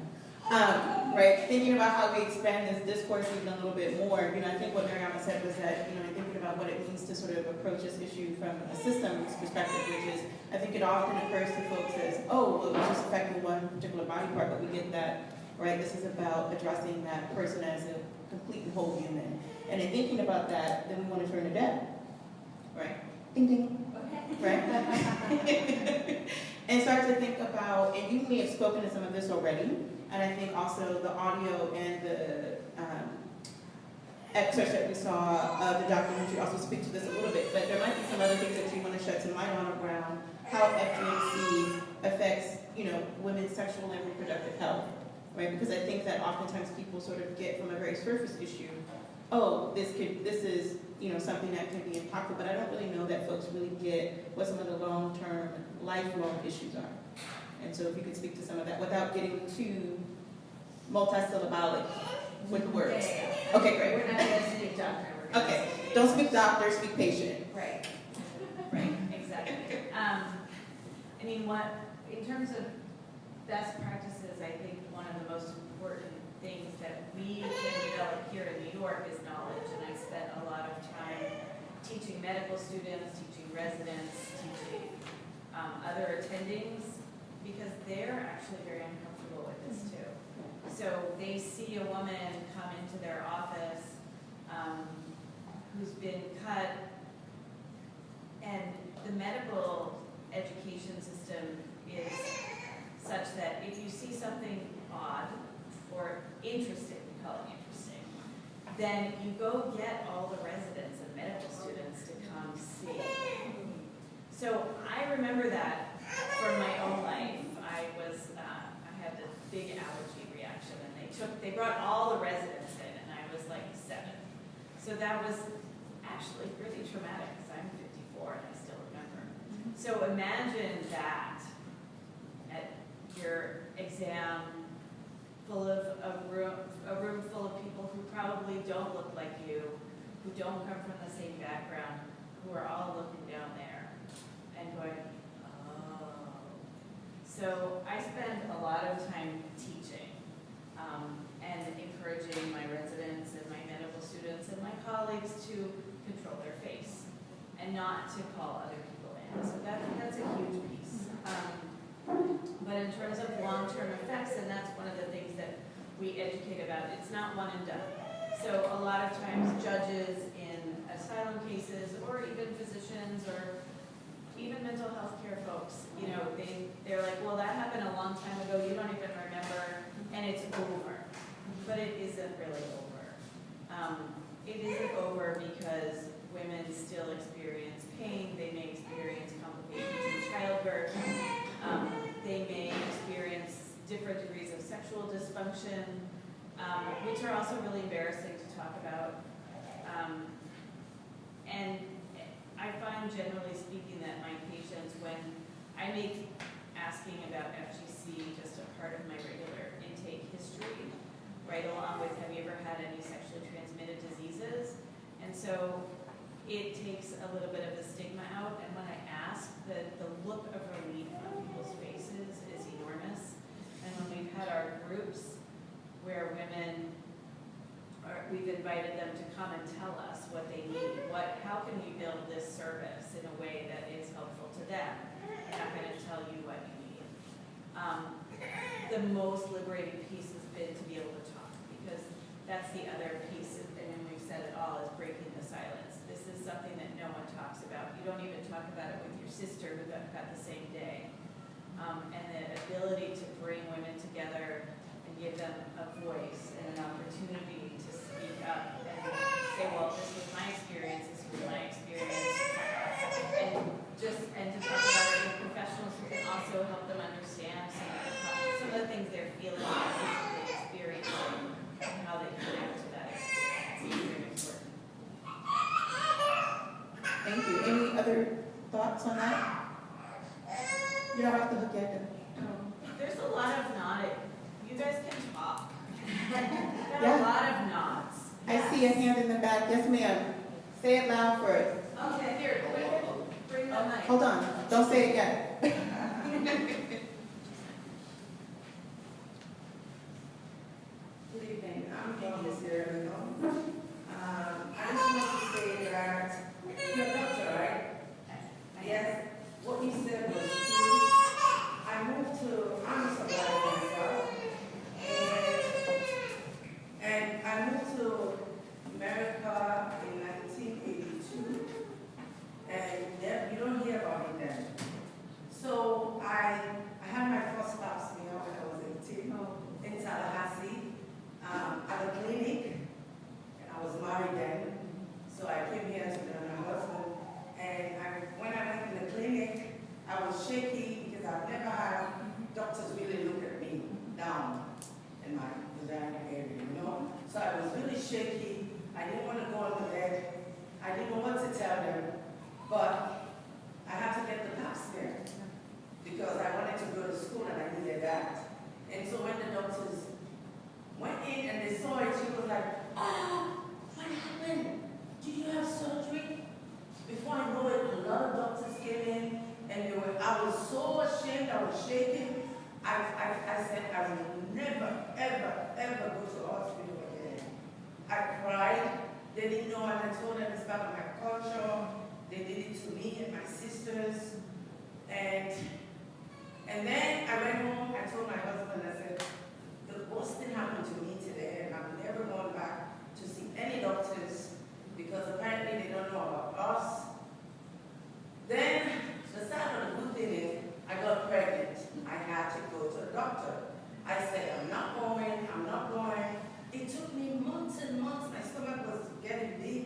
Right, thinking about how we expand this discourse even a little bit more, I think what Mariama said was that, thinking about what it means to sort of approach this issue from a systems perspective, which is, I think it often occurs to folks as, oh, well, it's just affecting one particular body part, but we get that, right, this is about addressing that person as a complete and whole human. And in thinking about that, then we want to turn to death, right? Ding, ding. Right? And start to think about, and you may have spoken to some of this already, and I think also the audio and the excerpts that we saw of the documentary also speak to this a little bit, but there might be some other things that you want to shed some light on around how FGMC affects, women's sexual and reproductive health, right? Because I think that oftentimes people sort of get from a very surface issue, oh, this is something that can be impactful, but I don't really know that folks really get what some of the long-term, lifelong issues are. And so if you could speak to some of that without getting too multisyllabic with the words. Okay, great. We're not going to speak doctor. Okay, don't speak doctor, speak patient. Right. Right, exactly. In terms of best practices, I think one of the most important things that we can develop here in New York is knowledge. And I spent a lot of time teaching medical students, teaching residents, teaching other attendings, because they're actually very uncomfortable with this too. So they see a woman come into their office who's been cut, and the medical education system is such that if you see something odd or interesting, we call it interesting, then you go get all the residents and medical students to come see. So I remember that from my own life. I had a big allergy reaction, and they brought all the residents in, and I was like 7. So that was actually really traumatic, because I'm 54 and I still remember. So imagine that at your exam, full of a room full of people who probably don't look like you, who don't come from the same background, who are all looking down there and going, oh. So I spend a lot of time teaching and encouraging my residents and my medical students and my colleagues to control their face and not to call other people in. So that's a huge piece. But in terms of long-term effects, and that's one of the things that we educate about, it's not one and done. So a lot of times judges in asylum cases, or even physicians, or even mental health care folks, they're like, well, that happened a long time ago, you don't even remember, and it's over. But it isn't really over. It isn't over because women still experience pain, they may experience complications in childbirth, they may experience different degrees of sexual dysfunction, which are also really embarrassing to talk about. And I find, generally speaking, that my patients, when I make asking about FGC just a part of my regular intake history, right along with, have you ever had any sexually transmitted diseases? And so it takes a little bit of the stigma out, and when I ask, the look of relief on people's faces is enormous. And when we've had our groups where we've invited them to come and tell us what they need, how can we build this service in a way that is helpful to them? I'm not going to tell you what you need. The most liberating piece has been to be able to talk, because that's the other piece, and we've said it all, is breaking the silence. This is something that no one talks about. You don't even talk about it with your sister who got cut the same day. And the ability to bring women together and give them a voice and an opportunity to speak up and say, well, this was my experience, this was my experience, and to talk about it with professionals also help them understand some of the things they're feeling, and experiencing, and how they connect to that experience. It's very important. Thank you. Any other thoughts on that? You don't have to look at it. There's a lot of nodding. You guys can talk. Got Yeah. a lot of nods. I see a hand in the back. Yes, ma'am. Say it loud first. Okay, here, bring the mic. Hold on. Don't say it again. Good evening, I'm Candy Sierra. I just want to say that you're a doctor, right? Yes. What you said was true. I'm a survivor myself, and I moved to America in 1982, and you don't hear about it then. So I had my first pap smear when I was 18 in Tallahassee at a clinic, and I was married then. So I came here to join my husband, and when I went in the clinic, I was shaky because I've never had doctors really look at me down in my vagina area, you know? So I was really shaky. I didn't want to go on the bed. I didn't know what to tell them, but I had to get the pap smear because I wanted to go to school and I needed that. And so when the doctors went in and they saw it, she was like, what happened? Did you have surgery? Before I know it, a lot of doctors came in and I was so ashamed, I was shaking. I said, I will never, ever, ever go to the hospital again. I cried. They didn't know, and I told them it's part of my culture. They did it to me and my sisters. And then I went home, I told my husband, I said, the worst thing happened to me today, and I'm never going back to see any doctors because apparently they don't know about us. Then, the sad of the good thing is, I got pregnant. I had to go to a doctor. I said, I'm not going. It took me months and months. My stomach was getting big.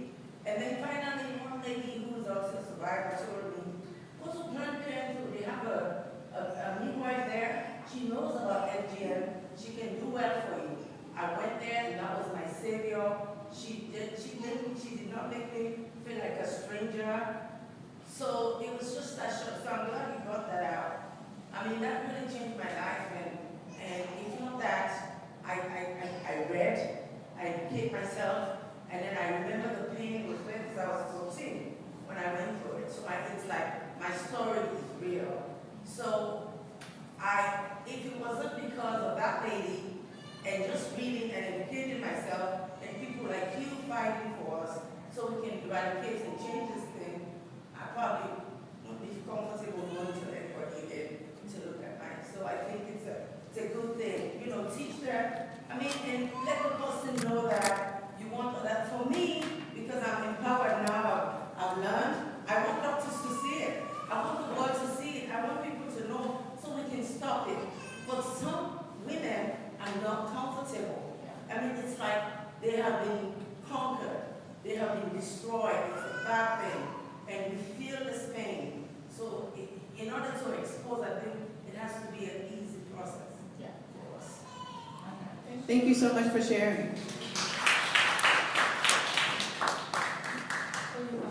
And then finally, one lady who was also a survivor told me, go to Planned Parenthood. They have a midwife there. She knows about FGM. She can do well for you. I went there, and that was my savior. She did not make me feel like a stranger. So it was just that short. So I'm glad you brought that out. I mean, that really changed my life. And if not that, I read, I educate myself, and then I remember the pain was there because I was 14 when I went through it. So it's like my story is real. So if it wasn't because of that lady and just reading and educating myself and people like you fighting for us so we can eradicate and change this thing, I probably wouldn't be comfortable going to anybody again to look at mine. So I think it's a good thing. You know, teach them, and let the person know that you want that. For me, because I'm empowered now, I've learned, I want doctors to see it. I want the world to see it. I want people to know so we can stop it. But some women are not comfortable. It's like they have been conquered. They have been destroyed. It's a bad thing. And we feel this pain. So in order to expose, I think it has to be an easy process for us. Thank you so much for sharing.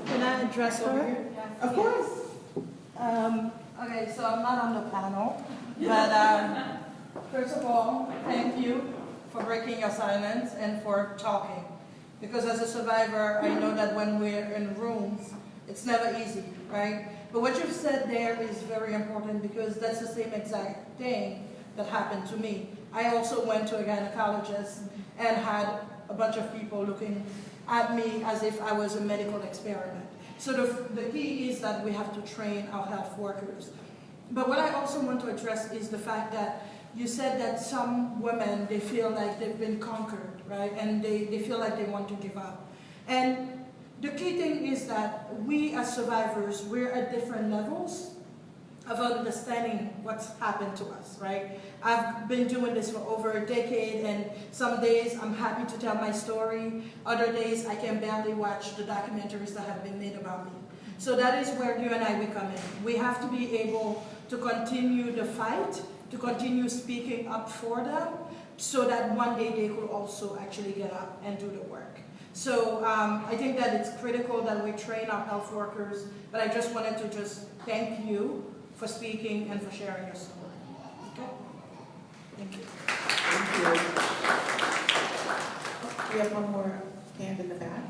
Can I address her? Of course. Okay, so I'm not on the panel, but first of all, thank you for breaking your silence and for talking. Because as a survivor, I know that when we're in rooms, it's never easy, right? But what you've said there is very important because that's the same exact thing that happened to me. I also went to a gynecologist and had a bunch of people looking at me as if I was a medical experiment. So the key is that we have to train our health workers. But what I also want to address is the fact that you said that some women, they feel like they've been conquered, right? And they feel like they want to give up. And the key thing is that we as survivors, we're at different levels of understanding what's happened to us, right? I've been doing this for over a decade, and some days I'm happy to tell my story. Other days I can barely watch the documentaries that have been made about me. So that is where you and I, we come in. We have to be able to continue the fight, to continue speaking up for them, so that one day they could also actually get up and do the work. So I think that it's critical that we train our health workers, but I just wanted to just thank you for speaking and for sharing your story. Okay? Thank you. Thank you. We have one more hand in the back.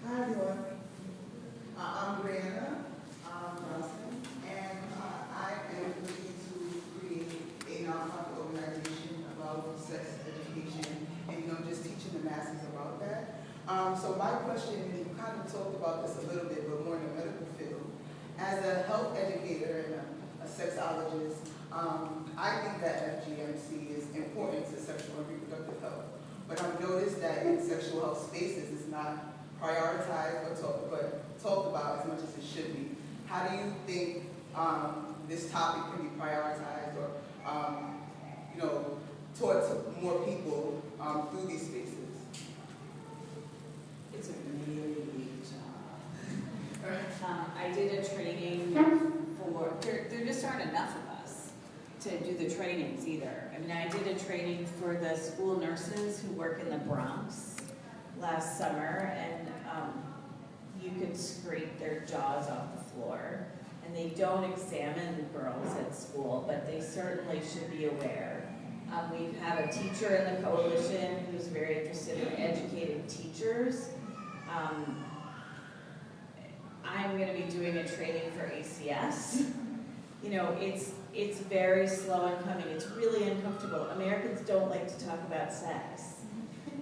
Hi everyone, I'm Brianna Johnson, and I am looking to create a nonprofit organization about sex education and just teaching the masses about that. So my question is, you kind of talked about this a little bit, but more in the medical field. As a health educator and a sexologist, I think that FGMC is important to sexual and reproductive health. But I've noticed that in sexual health spaces, it's not prioritized or talked about as much as it should be. How do you think this topic can be prioritized or taught to more people through these spaces? It's a really big job. I did a training for, there just aren't enough of us to do the trainings either. I mean, I did a training for the school nurses who work in the Bronx last summer, and you could scrape their jaws off the floor. And they don't examine the girls at school, but they certainly should be aware. We have a teacher in the coalition who's very interested in educating teachers. I'm going to be doing a training for ACS. It's very slow in coming. It's really uncomfortable. Americans don't like to talk about sex.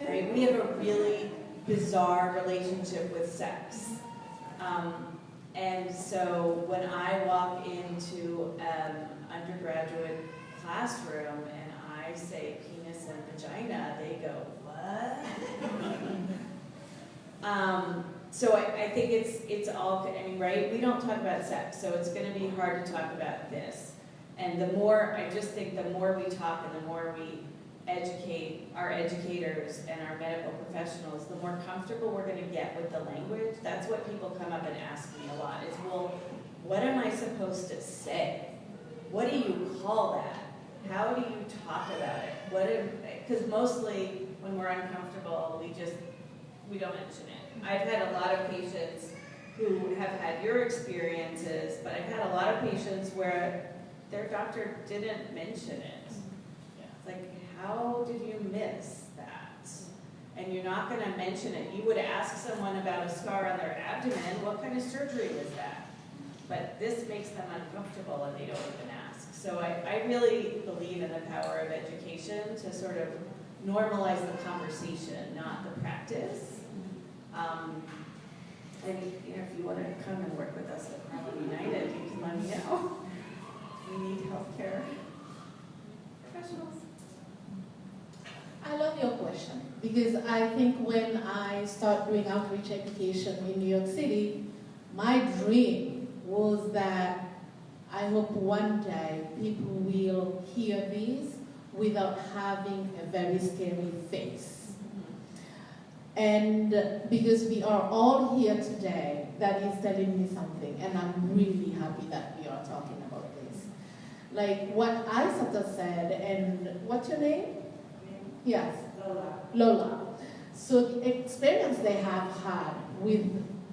Right? We have a really bizarre relationship with sex. And so when I walk into an undergraduate classroom and I say penis and vagina, they go, what? So I think it's all, right? We don't talk about sex, so it's going to be hard to talk about this. And I just think the more we talk and the more we educate our educators and our medical professionals, the more comfortable we're going to get with the language. That's what people come up and ask me a lot is, well, what am I supposed to say? What do you call that? How do you talk about it? Because mostly when we're uncomfortable, we don't mention it. I've had a lot of patients who have had your experiences, but I've had a lot of patients where their doctor didn't mention it. It's like, how did you miss that? And you're not going to mention it. You would ask someone about a scar on their abdomen, what kind of surgery was that? But this makes them uncomfortable and they don't even ask. So I really believe in the power of education to sort of normalize the conversation, not the practice. And if you want to come and work with us at Harlem United, you can let me know. We need healthcare professionals. I love your question because I think when I start doing outreach education in New York City, my dream was that I hope one day people will hear these without having a very scary face. And because we are all here today, that is telling me something, and I'm really happy that we are talking about this. Like what Isata said, and what's your name? Yes. Lola. So the experience they have had with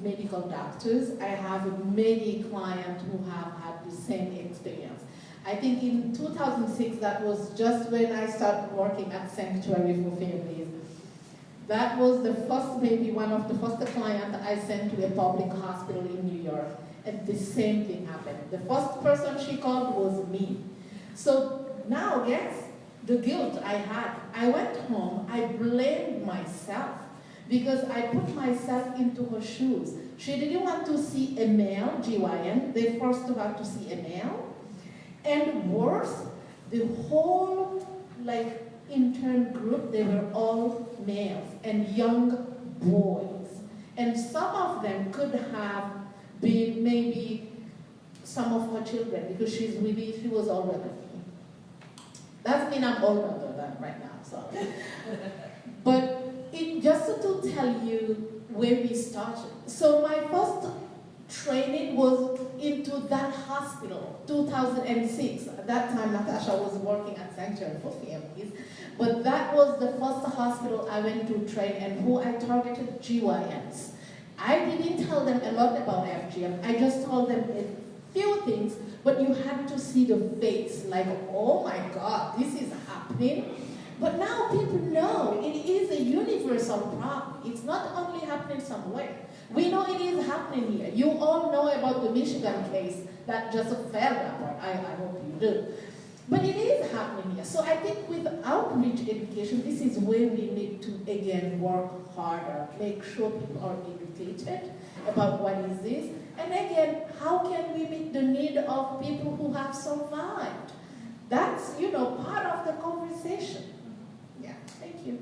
medical doctors, I have many clients who have had the same experience. I think in 2006, that was just when I started working at Sanctuary for Families. That was the first, maybe one of the first clients I sent to a public hospital in New York, and the same thing happened. The first person she called was me. So now, guess the guilt I had. I went home, I blamed myself because I put myself into her shoes. She didn't want to see a male, GYN. They forced her to see a male. And worse, the whole intern group, they were all males and young boys. And some of them could have been maybe some of her children because she was older than me. Doesn't mean I'm older than right now, so. But it just to tell you where we started. So my first training was into that hospital, 2006. At that time, Natasha was working at Sanctuary for Families. But that was the first hospital I went to train and who I targeted GYNs. I didn't tell them a lot about FGM. I just told them a few things, but you had to see the face, like, oh my God, this is happening. But now people know it is a universal problem. It's not only happening somewhere. We know it is happening here. You all know about the Michigan case that just fell apart. I hope you do. But it is happening here. So I think with outreach education, this is where we need to, again, work harder, make sure people are educated about what is this. And again, how can we meet the need of people who have survived? That's, part of the conversation. Yeah, thank you.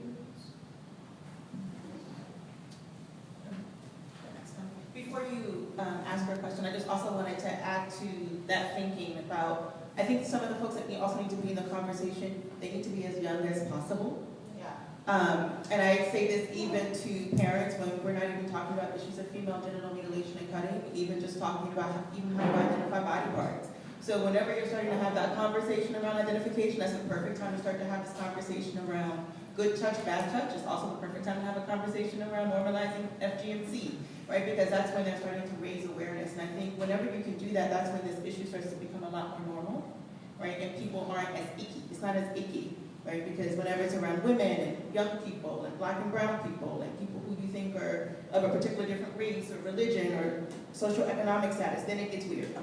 Before you ask for a question, I just also wanted to add to that thinking about, I think some of the folks that also need to be in the conversation, they need to be as young as possible. Yeah. And I say this even to parents when we're not even talking about issues of female genital mutilation and cutting, even just talking about even how to identify body parts. So whenever you're starting to have that conversation around identification, that's the perfect time to start to have this conversation around good touch, bad touch. It's also the perfect time to have a conversation around normalizing FGMC, right? Because that's when they're starting to raise awareness. And I think whenever you can do that, that's when this issue starts to become a lot more normal, right? And people aren't as icky. It's not as icky, right? Because whenever it's around women and young people and black and brown people and people who you think are of a particular different race or religion or socioeconomic status, then it gets weird.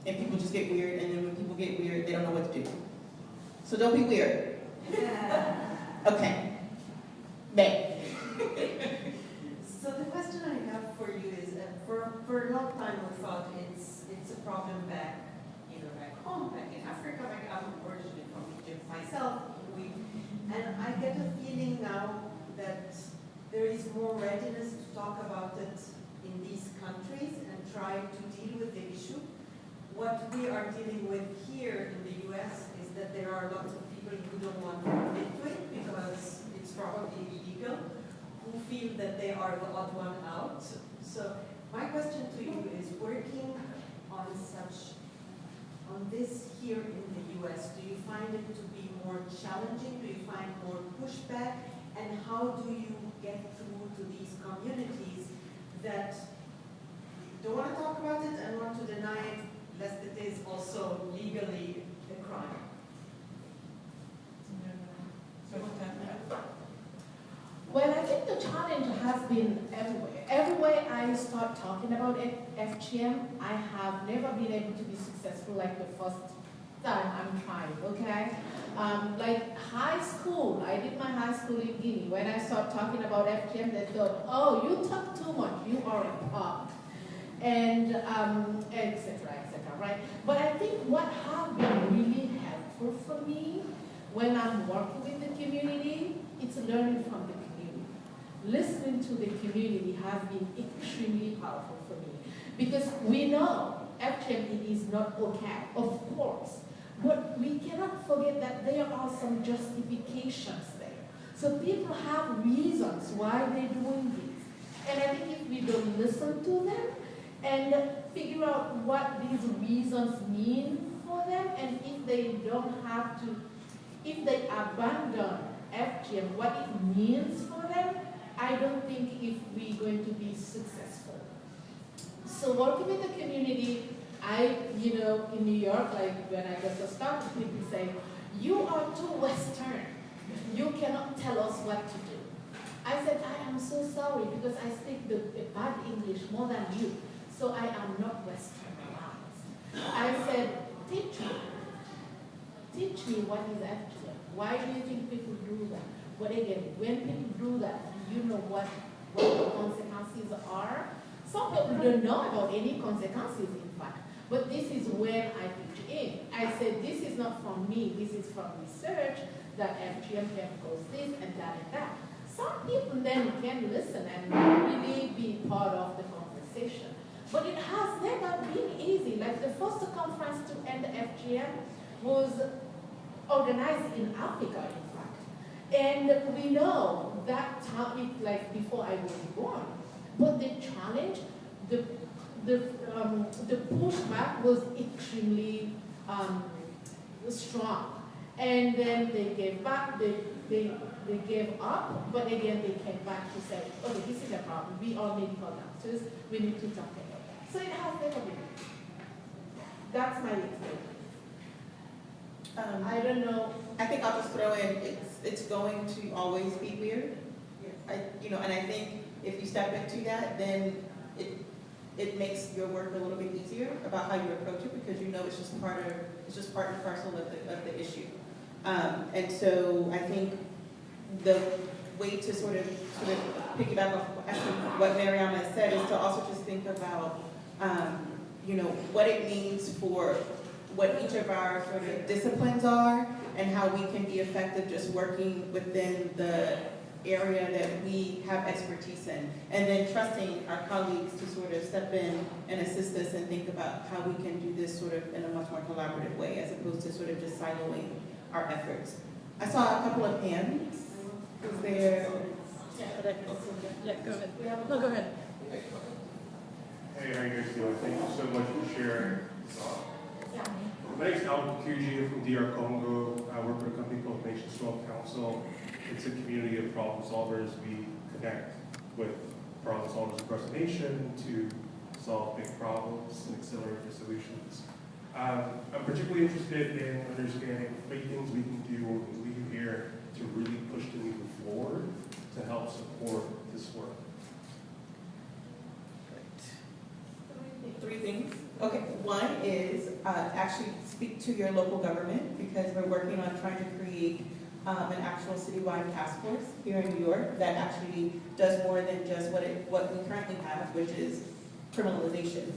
And people just get weird, and then when people get weird, they don't know what to do. So don't be weird. Okay. May. So the question I have for you is, for a long time we thought it's a problem back home, back in Africa. I'm originally from Egypt myself. And I get a feeling now that there is more readiness to talk about it in these countries and try to deal with the issue. What we are dealing with here in the US is that there are lots of people who don't want to admit to it because it's probably illegal, who feel that they are the odd one out. So my question to you is, working on this here in the US, do you find it to be more challenging? Do you find more pushback? And how do you get through to these communities that don't want to talk about it and want to deny it, lest it is also legally a crime? Well, I think the challenge has been everywhere. Everywhere I start talking about FGM, I have never been able to be successful like the first time I'm trying, okay? Like high school, I did my high school in Guinea. When I start talking about FGM, they thought, oh, you talk too much, you are a punk. And et cetera, right? But I think what has been really helpful for me when I'm working with the community, it's learning from the community. Listening to the community has been extremely powerful for me. Because we know FGM is not okay, of course. But we cannot forget that there are some justifications there. So people have reasons why they're doing this. And I think if we don't listen to them and figure out what these reasons mean for them, and if they don't have to, if they abandon FGM, what it means for them, I don't think if we're going to be successful. So working with the community, in New York, like when I got to start, people say, you are too Western. You cannot tell us what to do. I said, I am so sorry because I speak the bad English more than you. So I am not Westernized. I said, teach me. Teach me what is FGM. Why do you think people do that? But again, when people do that, do you know what the consequences are? Some people don't know about any consequences, in fact. But this is when I pitch in. I said, this is not from me. This is from research that FGM can cause this and that and that. Some people then can listen and really be part of the conversation. But it has never been easy. Like the first conference to end FGM was organized in Africa, in fact. And we know that time, like before I was born, but the challenge, the pushback was extremely strong. And then they gave back, they gave up, but again they came back to say, okay, this is a problem. We are medical doctors, we need to talk about that. So it has never been. That's my experience. I don't know. I think I'll just throw in, it's going to always be weird. And I think if you step into that, then it makes your work a little bit easier about how you approach it, because you know it's just part and parcel of the issue. And so I think the way to sort of piggyback off actually what Mariama said is to also just think about what it means for what each of our sort of disciplines are and how we can be effective just working within the area that we have expertise in, and then trusting our colleagues to sort of step in and assist us and think about how we can do this sort of in a much more collaborative way, as opposed to sort of just siloing our efforts. I saw a couple of hands. Is there? Yeah, go ahead. No, go ahead. Hey, how are you guys doing? Thank you so much for sharing. My name is Alvin Kuji from DR Congo. I work for a company called Nation Strong Council. It's a community of problem solvers. We connect with problem solvers across the nation to solve big problems and accelerate the solutions. I'm particularly interested in understanding 3 things we can do when we leave here to really push the needle forward to help support this work. 3 things. Okay, one is actually speak to your local government, because we're working on trying to create an actual citywide task force here in New York that actually does more than just what we currently have, which is criminalization,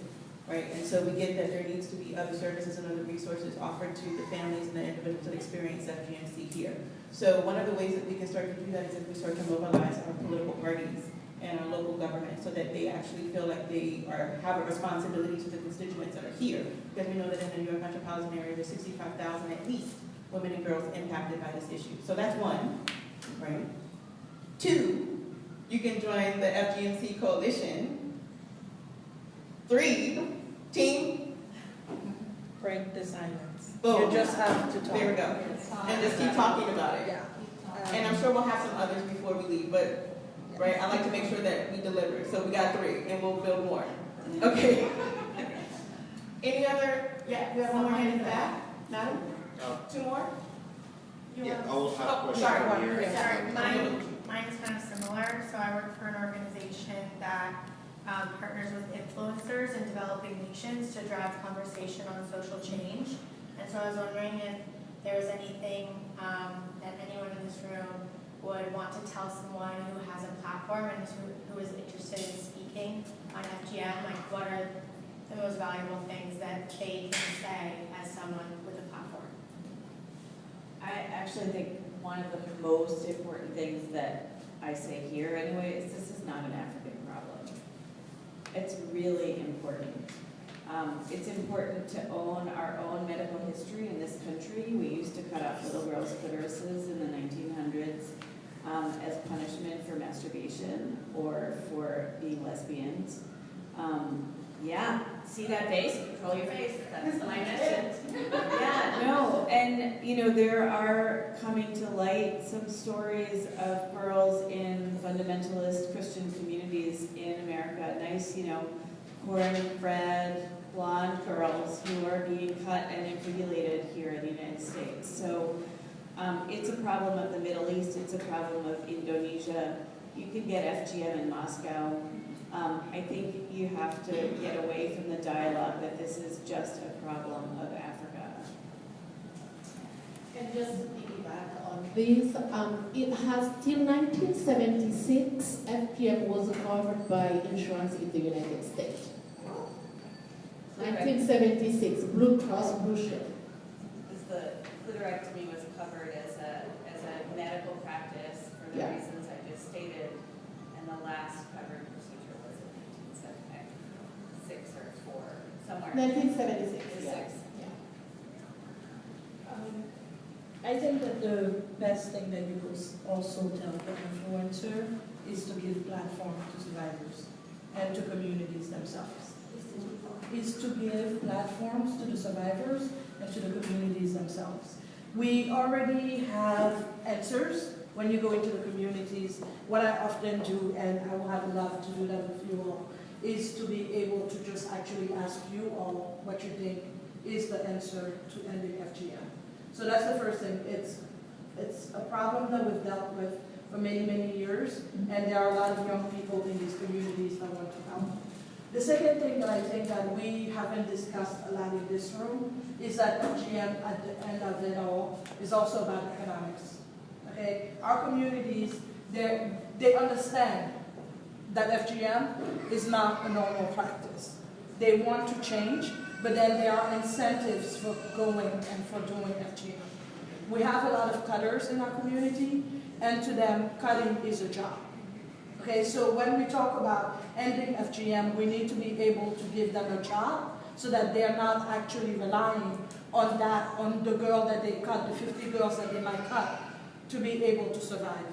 right? And so we get that there needs to be other services and other resources offered to the families and the individuals that experience FGMC here. So one of the ways that we can start to do that is if we start to mobilize our political parties and our local government, so that they actually feel like they have a responsibility to the constituents that are here. Because we know that in the New York metropolitan area, there's 65,000 at least women and girls impacted by this issue. So that's one, right? 2, you can join the FGMC coalition. 3, team. Break the silence. Boom. You just have to talk. There we go. And just keep talking about it. Yeah. And I'm sure we'll have some others before we leave, but right, I like to make sure that we deliver. So we got 3, and we'll build more. Okay. Any other? Yeah, we have one more hand in the back. Madam? 2 more? Yeah, I will have a question. Sorry, from one. here. Sorry, mine is kind of similar. So I work for an organization that partners with influencers in developing nations to drive conversation on social change. And so I was wondering if there was anything that anyone in this room would want to tell someone who has a platform and who is interested in speaking on FGM, like what are the most valuable things that they can say as someone with a platform? I actually think one of the most important things that I say here anyway is this is not an African problem. It's really important. It's important to own our own medical history in this country. We used to cut off little girls' clitorises in the 1900s as punishment for masturbation or for being lesbians. Yeah, see that face? Control your face. That's my mission. Yeah, no, and there are coming to light some stories of girls in fundamentalist Christian communities in America. Nice, corn-bred, blonde girls who are being cut and infibulated here in the United States. So it's a problem of the Middle East. It's a problem of Indonesia. You can get FGM in Moscow. I think you have to get away from the dialogue that this is just a problem of Africa. And just to piggyback on this, it has till 1976, FGM was covered by insurance in the United States. 1976, Blue Cross Blue Shield. The clitorectomy was covered as a medical practice for the reasons I just stated, and the last covered procedure was in 1976 or 4, somewhere. 1976, Yeah. I think that the best thing that you could also tell the influencer is to give platform to survivors and to communities themselves. Is to give platforms to the survivors and to the communities themselves. We already have answers when you go into the communities. What I often do, and I will have love to do that with you all, is to be able to just actually ask you all what you think is the answer to ending FGM. So that's the first thing. It's a problem that we've dealt with for many, many years, and there are a lot of young people in these communities that want to help. The second thing that I think that we haven't discussed a lot in this room is that FGM at the end of it all is also about economics. Okay? Our communities, they understand that FGM is not a normal practice. They want to change, but then there are incentives for going and for doing FGM. We have a lot of cutters in our community, and to them, cutting is a job. Okay, so when we talk about ending FGM, we need to be able to give them a job so that they're not actually relying on the girl that they cut, the 50 girls that they might cut, to be able to survive.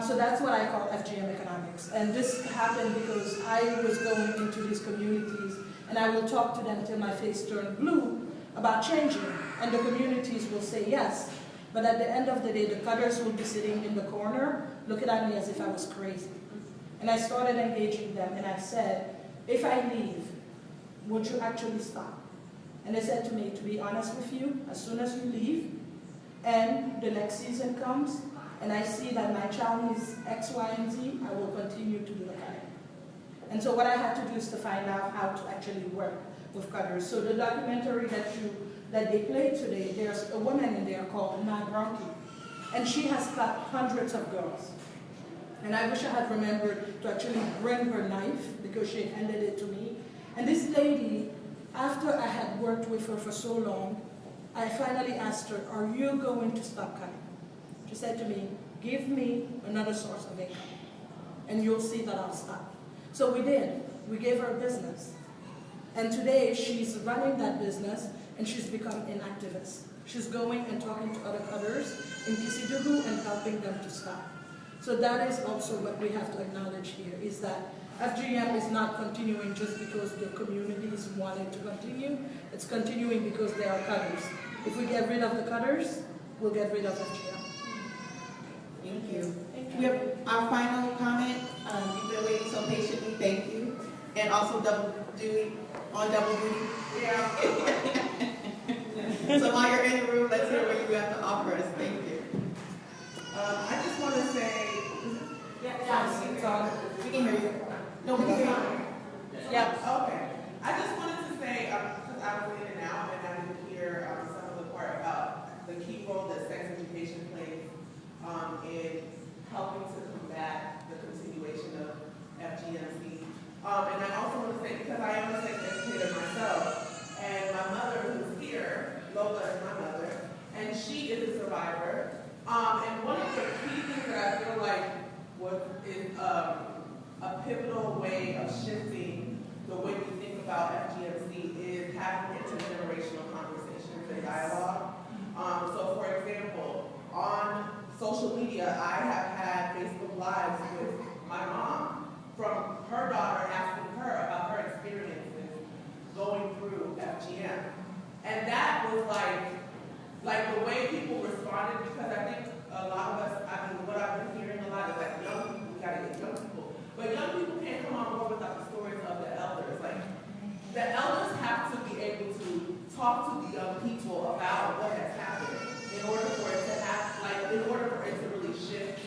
So that's what I call FGM economics. And this happened because I was going into these communities and I will talk to them till my face turned blue about changing. And the communities will say yes. But at the end of the day, the cutters will be sitting in the corner looking at me as if I was crazy. And I started engaging them and I said, if I leave, would you actually stop? And they said to me, to be honest with you, as soon as you leave and the next season comes, and I see that my child is X, Y, and Z, I will continue to do the cutting. And so what I had to do is to find out how to actually work with cutters. So the documentary that they played today, there's a woman in there called Nagranki, and she has cut hundreds of girls. And I wish I had remembered to actually bring her knife because she handed it to me. And this lady, after I had worked with her for so long, I finally asked her, are you going to stop cutting? She said to me, give me another source of income, and you'll see that I'll stop. So we did. We gave her a business. And today, she's running that business, and she's become an activist. She's going and talking to other cutters in Kisidugu and helping them to stop. So that is also what we have to acknowledge here, is that FGM is not continuing just because the communities want it to continue. It's continuing because there are cutters. If we get rid of the cutters, we'll get rid of FGM. Thank you. We have our final comment. You've been waiting so patiently. Thank you. And also double duty. Yeah. So while you're in the room, let's hear what you have to offer us. Thank you. I just want to say, We can hear you. No, we can hear you. yeah, okay. I just wanted to say, because I was in and out and I didn't hear some of the part about the key role that sex education plays in helping to combat the continuation of FGMC. And I also want to say, because I am a sex educator myself, and my mother who's here, Lola is my mother, and she is a survivor. And one of the key things that I feel like is a pivotal way of shifting the way we think about FGMC is having intergenerational conversations and dialogue. So for example, on social media, I have had Facebook Lives with my mom from her daughter asking her about her experiences going through FGM. And that was like the way people responded, because I think a lot of us, what I've been hearing a lot is like young people, we gotta get young people. But young people can't come on board without the stories of the elders. Like, the elders have to be able to talk to the young people about what has happened in order for it to really shift.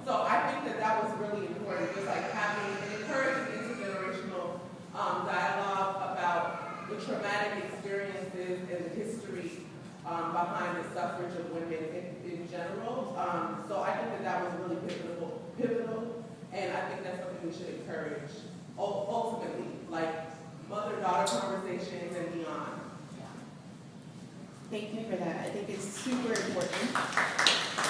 So I think that was really important, just like having and encouraging intergenerational dialogue about the traumatic experiences and the history behind the suffrage of women in general. So I think that was really pivotal, and I think that's something we should encourage ultimately, like mother-daughter conversations and beyond. Thank you for that. I think it's super important.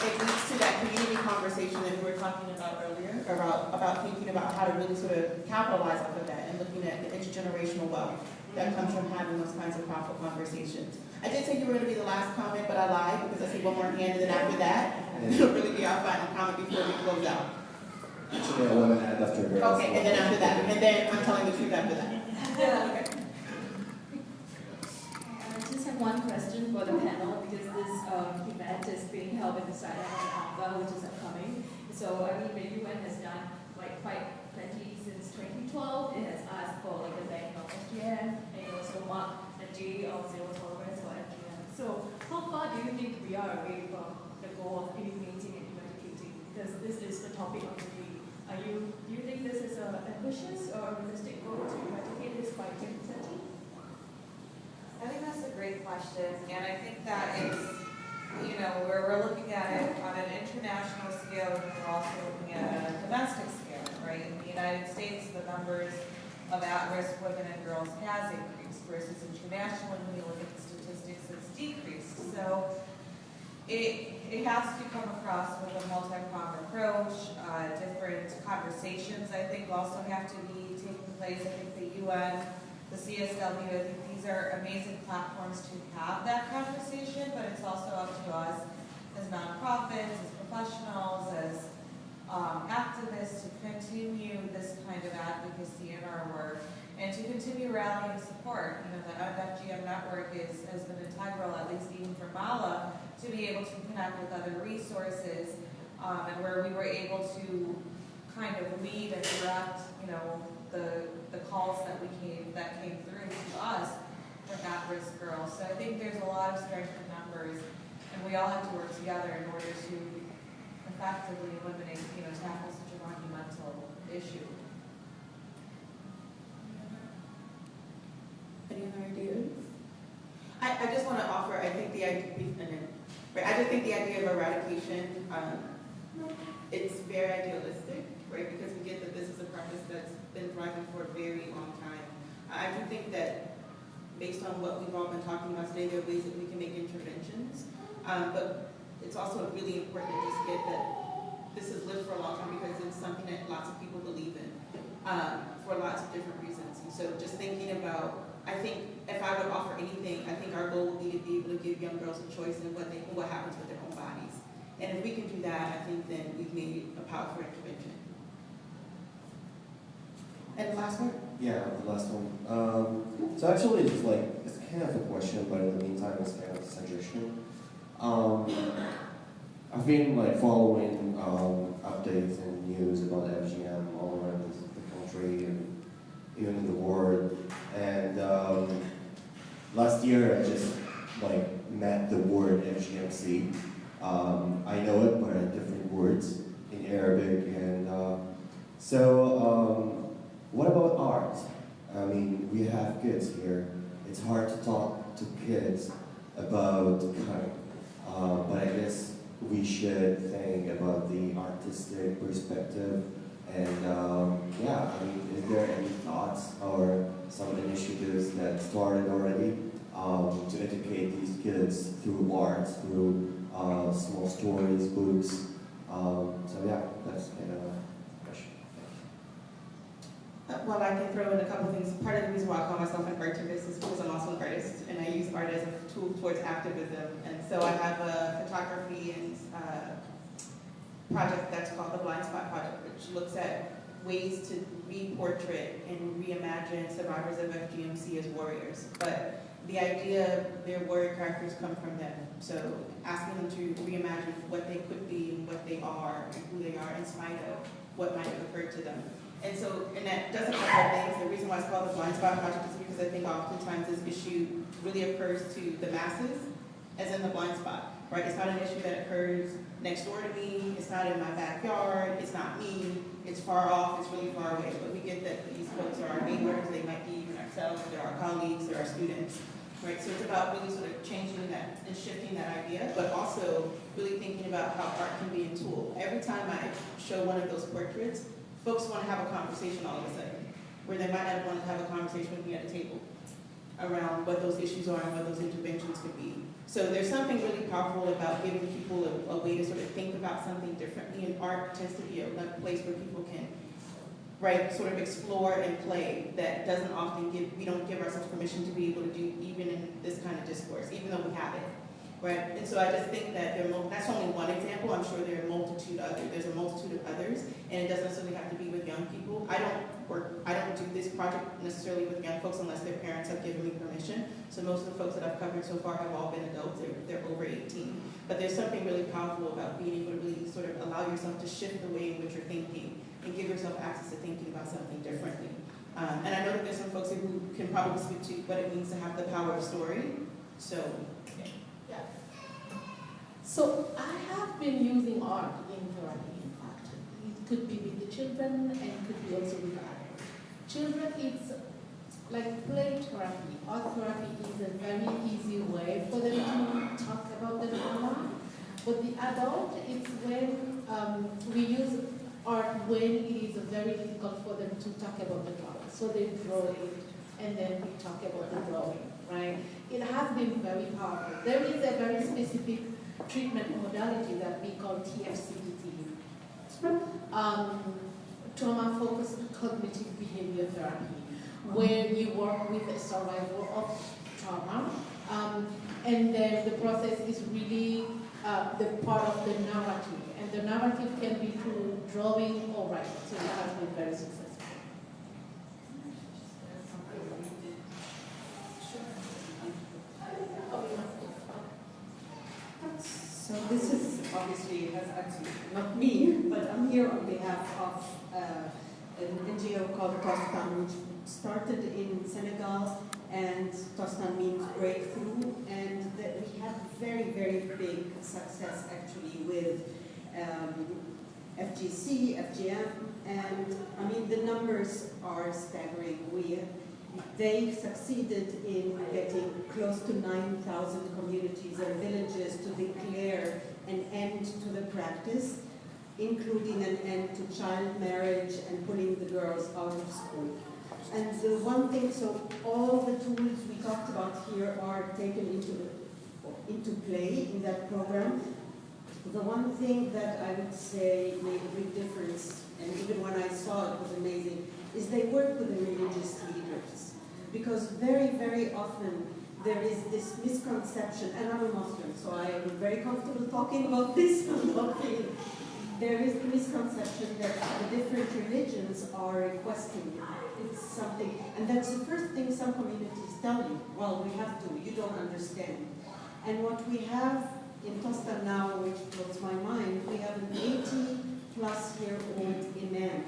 It leads to that community conversation that we were talking about earlier, about thinking about how to really sort of capitalize off of that and looking at the intergenerational wealth that comes from having those kinds of powerful conversations. I did say you were going to be the last comment, but I lied because I see one more hand, and then after that, it'll really be our final comment before we close out. Actually, a woman had after girls. Okay, and then after that, and then I'm telling the truth after that. Okay. I just have one question for the panel because this event is being held in the site of ALPHA, which is upcoming. So I mean, the UN has done like quite plenty since 2012. It has asked for like the ban of FGM and also marked a day of zero tolerance for FGM. So how far do you think we are away from the goal of eliminating and eradicating? Because this is the topic of the day. Do you think this is an ambitious or realistic goal to eradicate this by 2030? I think that's a great question, and I think that it's, you know, we're looking at it on an international scale, and we're also looking at a domestic scale, right? In the United States, the numbers of at-risk women and girls has increased, versus internationally, when you look at the statistics, it's decreased. So it has to come across with a multi-pronged approach. Different conversations, I think, also have to be taking place. I think the UN, the CSW, I think these are amazing platforms to have that conversation, but it's also up to us as nonprofits, as professionals, as activists to continue this kind of advocacy in our work and to continue rallying support. You know, the FGM network has been integral, at least even for Mala, to be able to connect with other resources and where we were able to kind of lead and direct, you know, the calls that came through to us for at-risk girls. So I think there's a lot of strength in numbers, and we all have to work together in order to effectively eliminate, you know, tackle such a monumental issue. Any other ideas? I just want to offer, I think the idea, right, I just think the idea of eradication, it's very idealistic, right, because we get that this is a practice that's been thriving for a very long time. I do think that based on what we've all been talking about today, there are ways that we can make interventions, but it's also really important to just get that this has lived for a long time because it's something that lots of people believe in for lots of different reasons. And so just thinking about, I think if I would offer anything, I think our goal would be to be able to give young girls a choice in what happens with their own bodies. And if we can do that, I think then we've made a powerful intervention. And the last one? Yeah, the last one. So actually, it's kind of a question, but in the meantime, it's kind of a suggestion. I've been following updates and news about FGM all around the country and even in the world. And last year, I just met the word FGMC. I know it, but in different words in Arabic. And what about art? I mean, we have kids here. It's hard to talk to kids about but I guess we should think about the artistic perspective. And yeah, I mean, is there any thoughts or some initiatives that started already to educate these kids through art, through small stories, books? So yeah, that's kind of a question. Well, I can throw in a couple things. Part of the reason why I call myself an artivist is because I'm also an artist, and I use art as a tool towards activism. And so I have a photography and project that's called the Blind Spot Project, which looks at ways to re-portrait and reimagine survivors of FGMC as warriors. But the idea, their warrior characters come from them. So asking them to reimagine what they could be and what they are and who they are in spite of what might have occurred to them. And so, and that doesn't cover things. The reason why it's called the Blind Spot Project is because I think oftentimes this issue really occurs to the masses, as in the blind spot, right? It's not an issue that occurs next door to me, it's not in my backyard, it's not me, it's far off, it's really far away. But we get that these folks are our neighbors, they might be even ourselves, they're our colleagues, they're our students, right? So it's about really sort of changing that and shifting that idea, but also really thinking about how art can be a tool. Every time I show one of those portraits, folks want to have a conversation all of a sudden, where they might not want to have a conversation with me at a table around what those issues are and what those interventions could be. So there's something really powerful about giving people a way to sort of think about something differently, and art tends to be a place where people can right, sort of explore and play that doesn't often we don't give ourselves permission to be able to do even in this kind of discourse, even though we have it, right? And so I just think that that's only one example. I'm sure there's a multitude of others, and it doesn't necessarily have to be with young people. I don't do this project necessarily with young folks unless their parents have given me permission. So most of the folks that I've covered so far have all been adults. They're over 18. But there's something really powerful about being able to really sort of allow yourself to shift the way in which you're thinking and give yourself access to thinking about something differently. And I know that there's some folks here who can probably speak to what it means to have the power of story. So, yeah. So I have been using art in therapy, in fact. It could be with the children and it could be also with adults. Children, it's like play therapy. Art therapy is a very easy way for them to talk about the trauma. But the adult, it's when we use art when it is very difficult for them to talk about the trauma. So they draw it and then we talk about the drawing, right? It has been very powerful. There is a very specific treatment modality that we call TFCBT, trauma-focused cognitive behavior therapy, where you work with a survivor of trauma, and then the process is really the part of the narrative, and the narrative can be through drawing or writing, so it has been very successful. So this is obviously not me, but I'm here on behalf of an NGO called Tostan, which started in Senegal, and Tostan means breakthrough, and that we had very, very big success actually with FGC, FGM, and I mean the numbers are staggering. They succeeded in getting close to 9,000 communities and villages to declare an end to the practice, including an end to child marriage and pulling the girls out of school. And the one thing, so all the tools we talked about here are taken into play in that program. The one thing that I would say made a big difference, and even when I saw it was amazing, is they work with the religious leaders. Because very, very often there is this misconception, and I'm a Muslim, so I am very comfortable talking about this. There is the misconception that the different religions are requesting it's something, and that's the first thing some communities tell you. Well, we have to, you don't understand. And what we have in Tostan now, which blows my mind, we have an 80-plus-year-old imam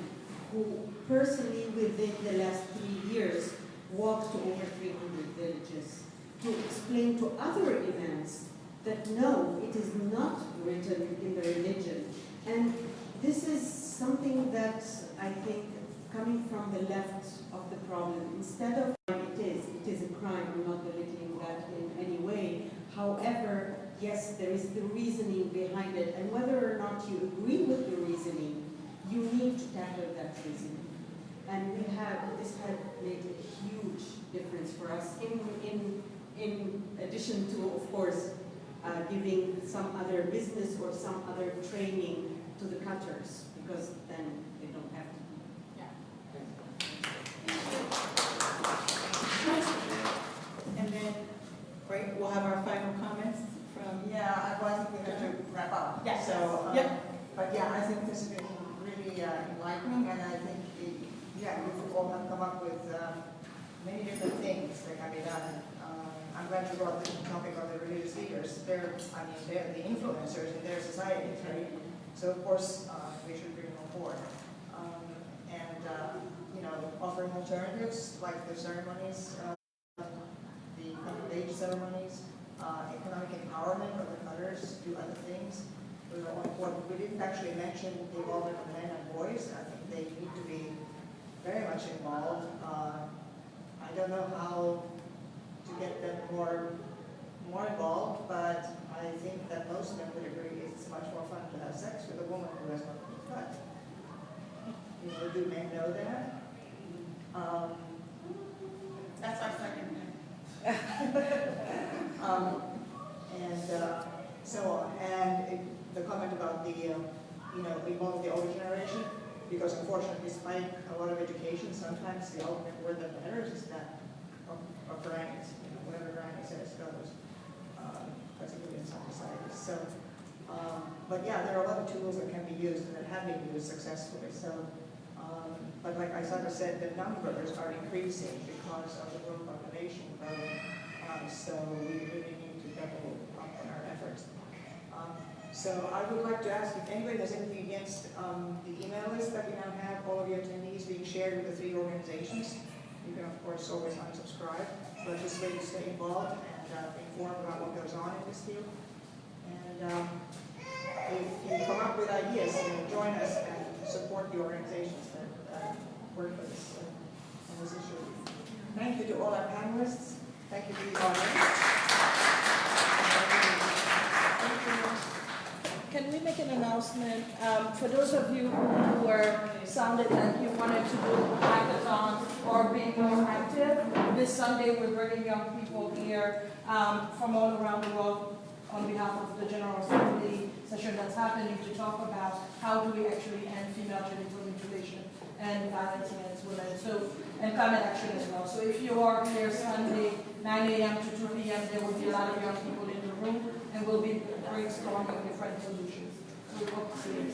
who personally within the last 3 years walked to over 300 villages to explain to other imams that no, it is not written in the religion. And this is something that I think coming from the left of the problem, instead of it is a crime, I'm not belittling that in any way. However, yes, there is the reasoning behind it, and whether or not you agree with the reasoning, you need to tackle that reasoning. And this had made a huge difference for us in addition to, of course, giving some other business or some other training to the cutters, because then they don't have to. Yeah. And then, right, we'll have our final comments from. Yeah, I think we have to wrap up. Yeah. So, but yeah, I think this has been really enlightening, and I think we've all have come up with many different things that can be done. I'm glad you brought the topic of the religious leaders. They're the influencers in their societies, right? So of course we should bring them on board. Offering alternatives like the ceremonies, the coming-of-age ceremonies, economic empowerment of the cutters, do other things. What we didn't actually mention the involvement of men and boys. I think they need to be very much involved. I don't know how to get them more involved, but I think that most of them would agree it's much more fun to have sex with a woman who has not been cut. Do men know that? That's our second thing. And the comment about the involving the older generation, because unfortunately, despite a lot of education, sometimes the ultimate word that matters is that of grannies, whatever granny says goes, particularly in some societies. So, but yeah, there are a lot of tools that can be used and that have been used successfully. So, but like Isaac said, the numbers are increasing because of the world population growing. So we really need to double up on our efforts. So I would like to ask if anybody has anything against the email list that we now have, all of the attendees being shared with the 3 organizations. You can, of course, always unsubscribe, but this way you stay involved and informed about what goes on in this field. And if you come up with ideas, join us and support the organizations that work for this, on this issue. Thank you to all our panelists. Thank you for the audience. Can we make an announcement? For those of you who were sounded like you wanted to do a hackathon or be more active, this Sunday we're bringing young people here from all around the world on behalf of the General Assembly session that's happening to talk about how do we actually end female genital mutilation and violence against women. So, and climate action as well. So if you are here Sunday, 9 a.m. to 2 p.m., there will be a lot of young people in the room, and we'll be brainstorming different solutions. So we hope to see you.